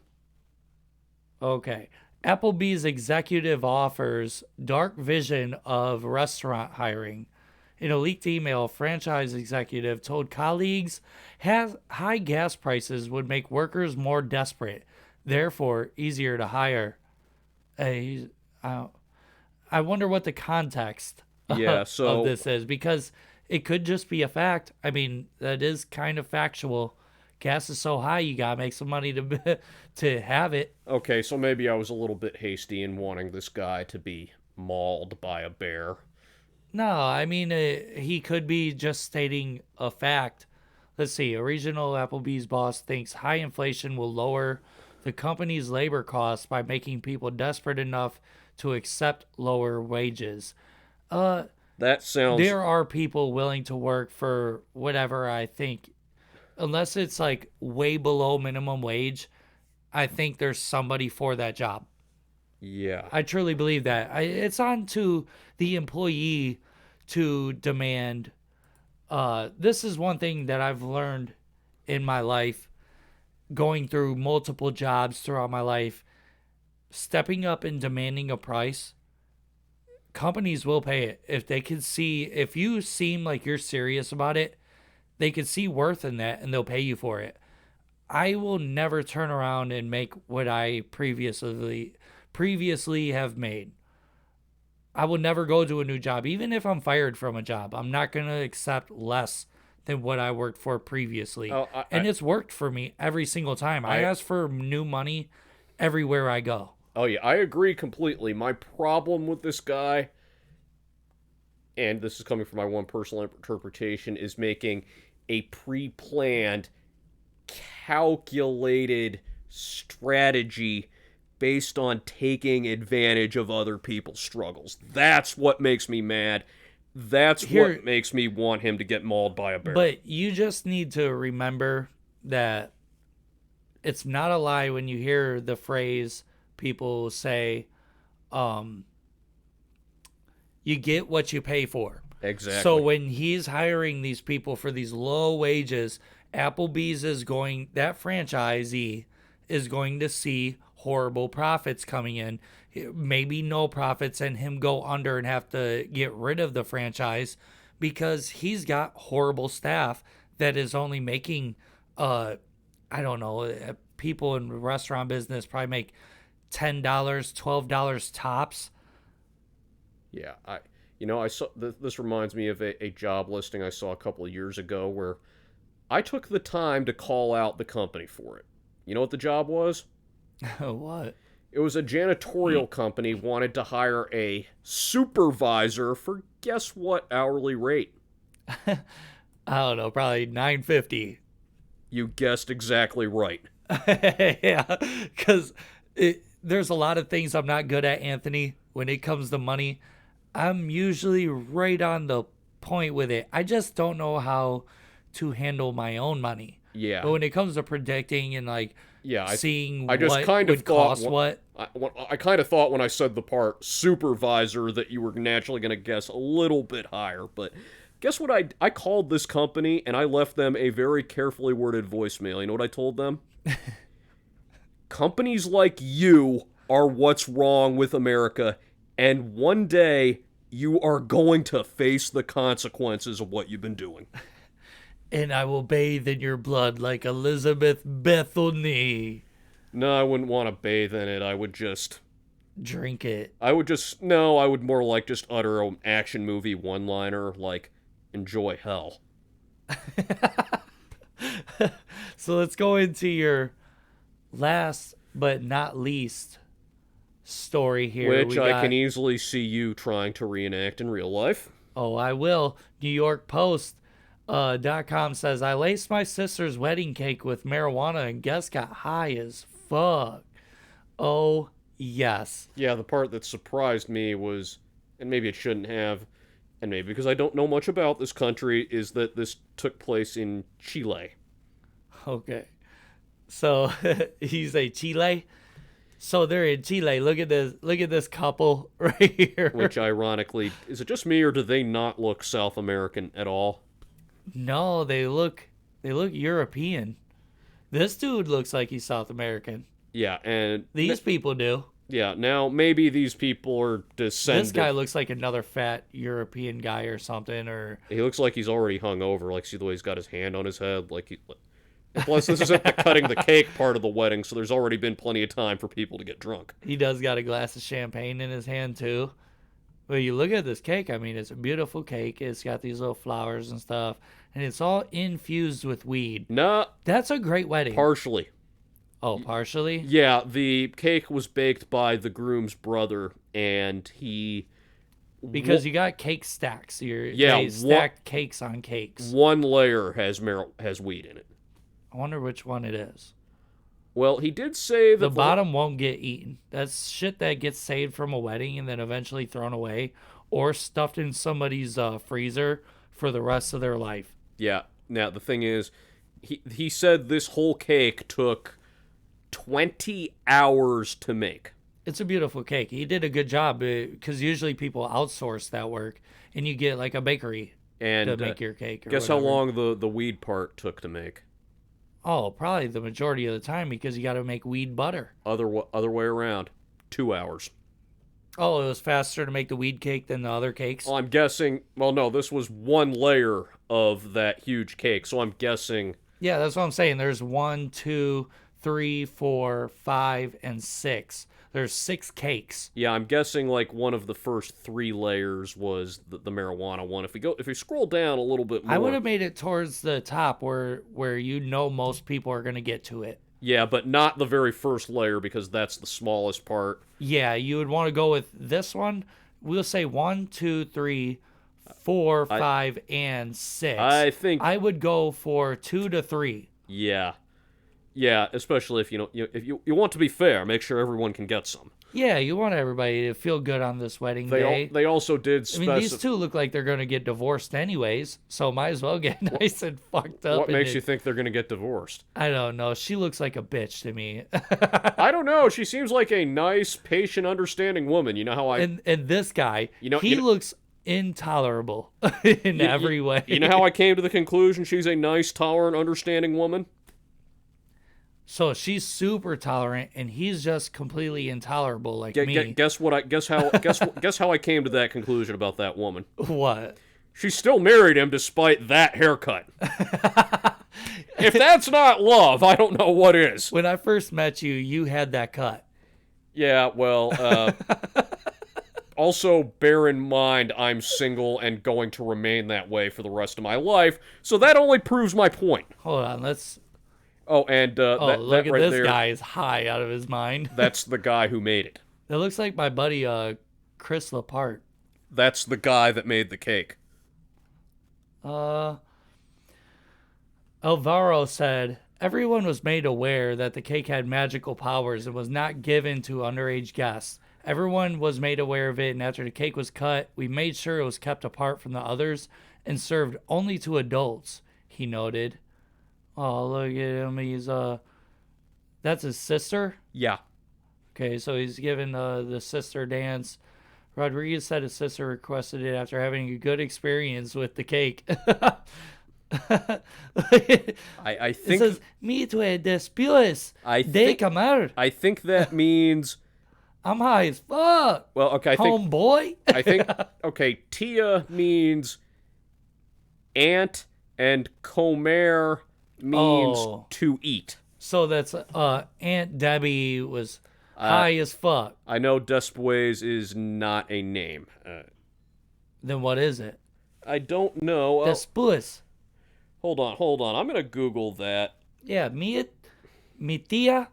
Okay. Applebee's executive offers dark vision of restaurant hiring. In a leaked email, a franchise executive told colleagues high gas prices would make workers more desperate, therefore easier to hire. I wonder what the context of this is, because it could just be a fact. I mean, that is kind of factual. Gas is so high, you gotta make some money to have it. Okay, so maybe I was a little bit hasty in wanting this guy to be mauled by a bear. No, I mean, he could be just stating a fact. Let's see. A regional Applebee's boss thinks high inflation will lower the company's labor costs by making people desperate enough to accept lower wages. That sounds... There are people willing to work for whatever, I think. Unless it's like way below minimum wage, I think there's somebody for that job. Yeah. I truly believe that. It's on to the employee to demand. This is one thing that I've learned in my life, going through multiple jobs throughout my life. Stepping up and demanding a price, companies will pay it. If they can see, if you seem like you're serious about it, they can see worth in that and they'll pay you for it. I will never turn around and make what I previously have made. I will never go to a new job. Even if I'm fired from a job, I'm not going to accept less than what I worked for previously. And it's worked for me every single time. I ask for new money everywhere I go. Oh, yeah, I agree completely. My problem with this guy, and this is coming from my one personal interpretation, is making a pre-planned, calculated strategy based on taking advantage of other people's struggles. That's what makes me mad. That's what makes me want him to get mauled by a bear. But you just need to remember that it's not a lie when you hear the phrase people say, you get what you pay for. Exactly. So when he's hiring these people for these low wages, Applebee's that franchisee is going to see horrible profits coming in, maybe no profits, and him go under and have to get rid of the franchise because he's got horrible staff that is only making, I don't know, people in the restaurant business probably make $10, $12 tops. Yeah, I saw this reminds me of a job listing I saw a couple of years ago where I took the time to call out the company for it. You know what the job was? What? It was a janitorial company wanted to hire a supervisor for guess what hourly rate? I don't know, probably $9.50. You guessed exactly right. Yeah, because There's a lot of things I'm not good at, Anthony. When it comes to money, I'm usually right on the point with it. I just don't know how to handle my own money. Yeah. But when it comes to predicting and like seeing I just what kind would of thought cost what. I kind of thought when I said the part supervisor that you were naturally going to guess a little bit higher, but guess what? I called this company and I left them a very carefully worded voicemail. You know what I told them? Companies like you are what's wrong with America, and one day you are going to face the consequences of what you've been doing. And I will bathe in your blood like Elizabeth Bethany. No, I wouldn't want to bathe in it. I would just... drink it. I would more like just utter an action movie one-liner, like, enjoy hell. So let's go into your last but not least story here. Which I can easily see you trying to reenact in real life. Oh, I will. New York Post. .com says, I laced my sister's wedding cake with marijuana and guests got high as fuck. Oh, yes. Yeah, the part that surprised me was, and maybe it shouldn't have, and maybe because I don't know much about this country, is that this took place in Chile. Okay. So, he's a Chile? So they're in Chile. Look at this couple right here. Which, ironically, is it just me or do they not look South American at all? No, they look European. This dude looks like he's South American. Yeah, and these people do. Yeah, now maybe these people are descended. This guy looks like another fat European guy or something, or he looks like he's already hung over. Like, see the way he's got his hand on his head, like he. Plus, this isn't the cutting the cake part of the wedding, so there's already been plenty of time for people to get drunk. He does got a glass of champagne in his hand too. But you look at this cake, I mean, it's a beautiful cake. It's got these little flowers and stuff, and it's all infused with weed. Nah. That's a great wedding. Partially. Oh, partially? Yeah, the cake was baked by the groom's brother, and he... Because you got cake stacks. They stacked cakes on cakes. One layer has weed in it. I wonder which one it is. Well, he did say that the bottom won't get eaten. That's shit that gets saved from a wedding and then eventually thrown away or stuffed in somebody's freezer for the rest of their life. Yeah. Now, the thing is, he said this whole cake took 20 hours to make. It's a beautiful cake. He did a good job because usually people outsource that work and you get like a bakery to make your cake. Or guess whatever. How long the weed part took to make? Oh, probably the majority of the time because you got to make weed butter. Other way around, 2 hours. Oh, it was faster to make the weed cake than the other cakes? Well, I'm guessing... Well, no, this was one layer of that huge cake, so I'm guessing... Yeah, that's what I'm saying. There's 1, 2, 3, 4, 5, and 6. There's 6 cakes. Yeah, I'm guessing like one of the first 3 layers was the marijuana one. If you scroll down a little bit more... I would have made it towards the top where most people are going to get to it. Yeah, but not the very first layer because that's the smallest part. Yeah, you would want to go with this one. We'll say 1, 2, 3, 4, 5, and 6. I think I would go for 2 to 3. Yeah. Yeah, especially if you want to be fair, make sure everyone can get some. Yeah, you want everybody to feel good on this wedding day. They also did I mean, these two look like they're going to get divorced anyways, so might as well get nice and fucked up. What makes you think they're going to get divorced? I don't know. She looks like a bitch to me. I don't know. She seems like a nice, patient, understanding woman. You know how I... And this guy, he looks intolerable in every way. You know how I came to the conclusion she's a nice, tolerant, understanding woman? So she's super tolerant, and he's just completely intolerable, like me. Guess how I came to that conclusion about that woman. What? She still married him despite that haircut. If that's not love, I don't know what is. When I first met you, you had that cut. Yeah, well, also bear in mind I'm single and going to remain that way for the rest of my life, so that only proves my point. Hold on, let's... Oh, and look at right this there, guy is high out of his mind. That's the guy who made it. That looks like my buddy Chris Lapart. That's the guy that made the cake. Alvaro said, Everyone was made aware that the cake had magical powers and was not given to underage guests. Everyone was made aware of it, and after the cake was cut, we made sure it was kept apart from the others and served only to adults, he noted. Oh, look at him. He's, that's his sister? Yeah. Okay, so he's giving the sister dance. Rodriguez said his sister requested it after having a good experience with the cake. I think it says, me to después de comer. I think that means I'm high as fuck. Well, okay, I think homeboy. I think okay, tia means aunt and comer means to eat. So that's Aunt Debbie was high as fuck. I know después is not a name. Then what is it? I don't know. Después. Hold on. I'm going to Google that. Yeah, mi tía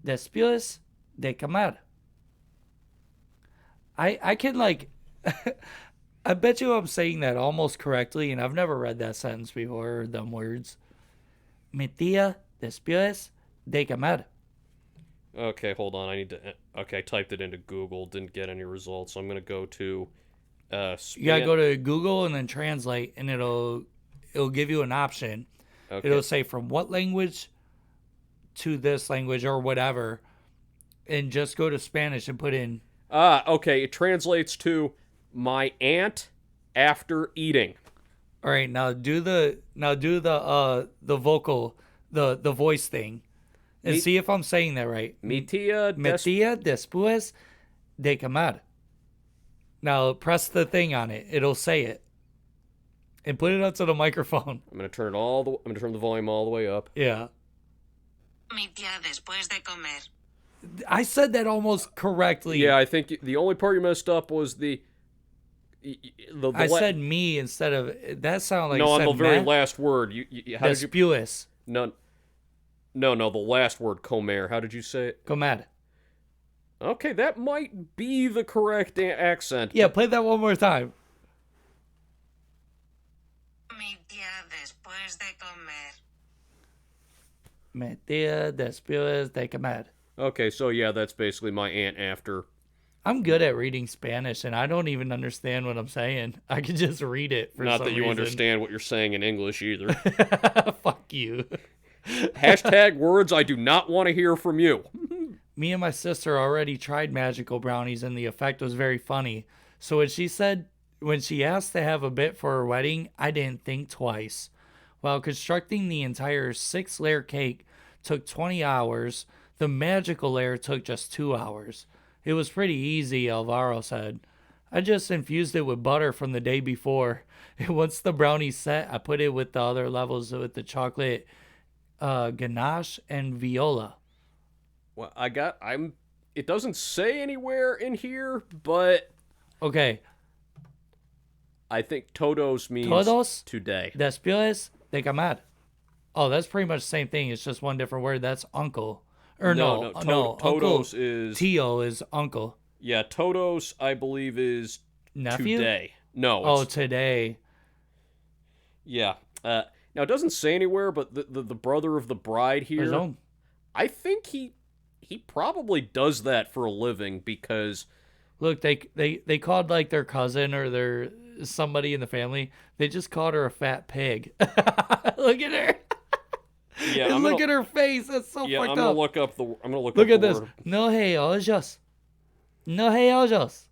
después de comer. I can, like... I bet you I'm saying that almost correctly, and I've never read that sentence before, or them words. Mi tía después de comer. Okay, hold on. I need to... Okay, I typed it into Google. Didn't get any results, so I'm going to go to... You got to go to Google and then translate, and it'll give you an option. Okay. It'll say from what language to this language or whatever, and just go to Spanish and put in... okay. It translates to my aunt after eating. All right, now do the vocal, the voice thing, and see if I'm saying that right. Mi tía después de comer. Now press the thing on it. It'll say it. And put it up to the microphone. I'm gonna turn the volume all the way up. Yeah. Mi tía después de comer. I said that almost correctly. Yeah, I think the only part you messed up was the I said me instead of that. Sounded like no you on said the very meh. last word. How did you? Después. No, the last word comer. How did you say it? Comer. Okay, that might be the correct accent. Yeah, play that one more time. Mi tía después de comer. Mi tía después de comer. Okay, so yeah, that's basically my aunt after. I'm good at reading Spanish, and I don't even understand what I'm saying. I can just read it for Not some that you reason. understand what you're saying in English either. Fuck you. Hashtag words I do not want to hear from you. Me and my sister already tried magical brownies, and the effect was very funny. So when she asked to have a bit for her wedding, I didn't think twice. While constructing the entire 6-layer cake took 20 hours, the magical layer took just 2 hours. It was pretty easy, Alvaro said. I just infused it with butter from the day before. And once the brownie set, I put it with the other levels with the chocolate ganache and viola. Well, it doesn't say anywhere in here, but... Okay. I think todos means today. Después de comer. Oh, that's pretty much the same thing. It's just one different word. That's uncle. Or no, todos uncle, is... Tío is uncle. Yeah, todos, I believe, is nephew? Today. No. Oh, today. Yeah. Now, it doesn't say anywhere, but the brother of the bride here... I think he probably does that for a living because... Look, they called like their cousin or their somebody in the family. They just called her a fat pig. Look at her. Yeah, and look at her face. That's so fucked up. I'm gonna look up Look at this. Word. No hay ojos. No hay ojos.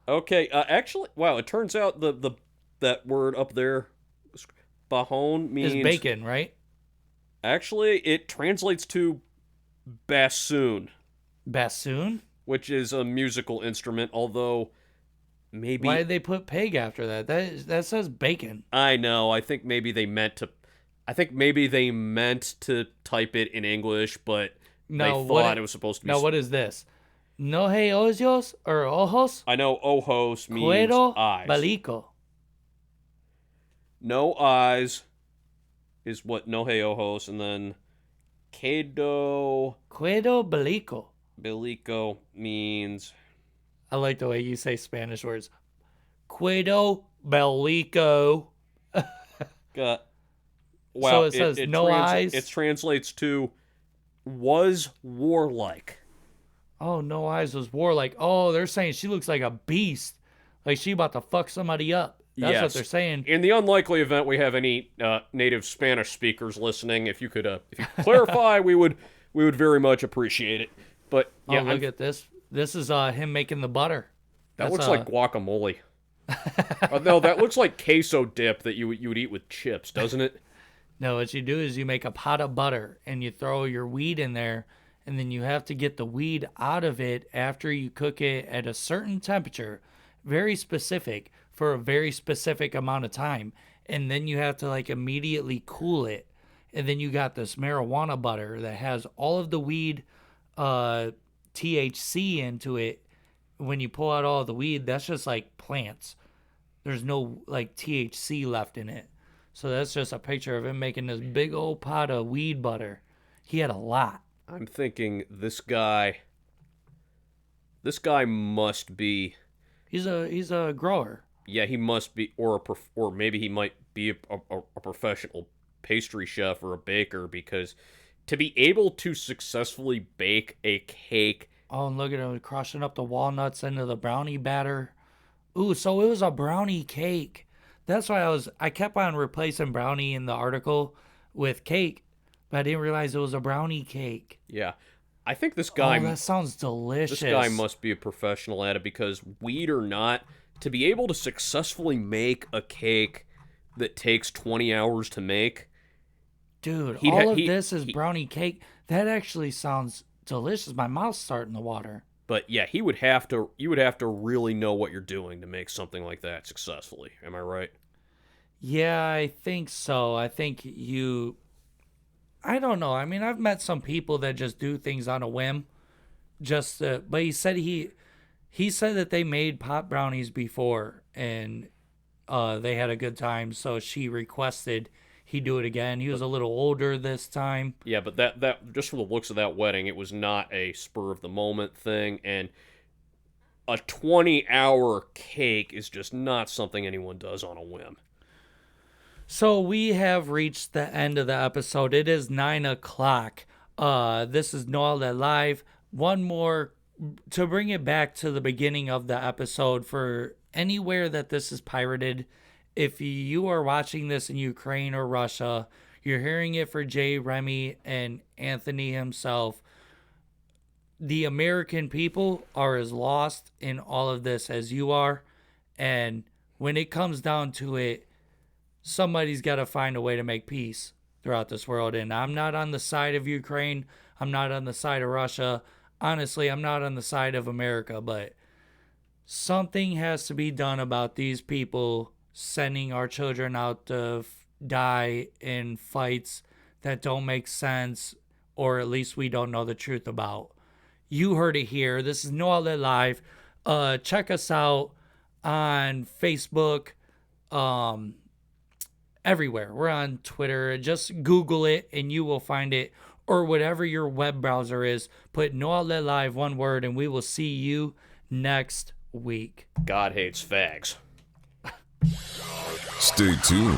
Okay. Actually, wow. It turns out that word up there, bajon, means is bacon, right? Actually, it translates to bassoon. Bassoon? Which is a musical instrument, although maybe... Why did they put pig after that? That says bacon. I know. I think maybe they meant to type it in English, but they thought it was supposed to be... Now, what is this? No hay ojos or ojos? I know ojos means Cuero eyes. balico. No eyes is what no hay ojos, and then Cuero balico. Balico means... I like the way you say Spanish words. Cuero balico. Well, so it says no eyes. It translates to was warlike. Oh, no eyes was warlike. Oh, they're saying she looks like a beast. Like she about to fuck somebody up. That's what they're saying. In the unlikely event we have any native Spanish speakers listening, if you could clarify, we would very much appreciate it. But yeah, look at this. This is him making the butter. That looks like guacamole. No, that looks like queso dip that you would eat with chips, doesn't it? No, what you do is you make a pot of butter and you throw your weed in there, and then you have to get the weed out of it after you cook it at a certain temperature, very specific, for a very specific amount of time. And then you have to like immediately cool it. And then you got this marijuana butter that has all of the weed THC into it. When you pull out all the weed, that's just like plants. There's no like THC left in it. So that's just a picture of him making this big old pot of weed butter. He had a lot. I'm thinking this guy must be. He's a grower. Yeah, he must be, or maybe he might be a professional pastry chef or a baker, because to be able to successfully bake a cake. Oh, and look at him crushing up the walnuts into the brownie batter. Ooh, so it was a brownie cake. That's why I kept on replacing brownie in the article with cake, but I didn't realize it was a brownie cake. Yeah. I think this guy... Oh, that sounds delicious. This guy must be a professional at it, because weed or not, to be able to successfully make a cake that takes 20 hours to make... Dude, all of this is brownie cake. That actually sounds delicious. My mouth's starting to water. But yeah, you would have to really know what you're doing to make something like that successfully. Am I right? Yeah, I think so. I think I don't know. I mean, I've met some people that just do things on a whim. But he said he said that they made pot brownies before and they had a good time. So she requested he do it again. He was a little older this time. Yeah, but that just from the looks of that wedding, it was not a spur of the moment thing, and a 20-hour cake is just not something anyone does on a whim. So we have reached the end of the episode. It is 9:00. This is NoOutletLive. One more to bring it back to the beginning of the episode for anywhere that this is pirated. If you are watching this in Ukraine or Russia, you're hearing it for Jay, Remy, and Anthony himself. The American people are as lost in all of this as you are. And when it comes down to it, somebody's got to find a way to make peace throughout this world. And I'm not on the side of Ukraine. I'm not on the side of Russia. Honestly, I'm not on the side of America. But something has to be done about these people sending our children out to die in fights that don't make sense, or at least we don't know the truth about. You heard it here. This is No Outlet Live. Check us out on Facebook, everywhere. We're on Twitter. Just Google it and you will find it, or whatever your web browser is. Put No Outlet Live, one word, and we will see you next week. God hates fags. Stay tuned.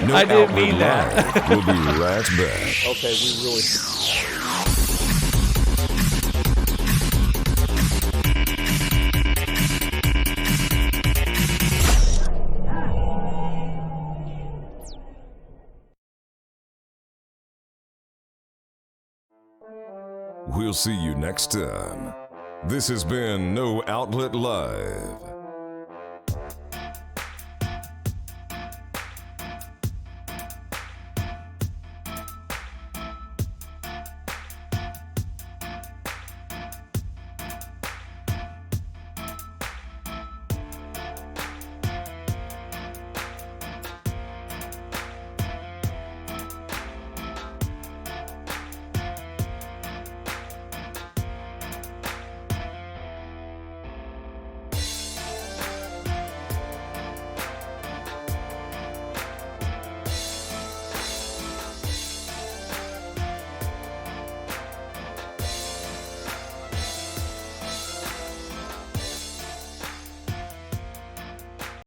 No I didn't Outlet mean that. Live. We'll be right back. Okay, we really... We'll see you next time. This has been No Outlet Live.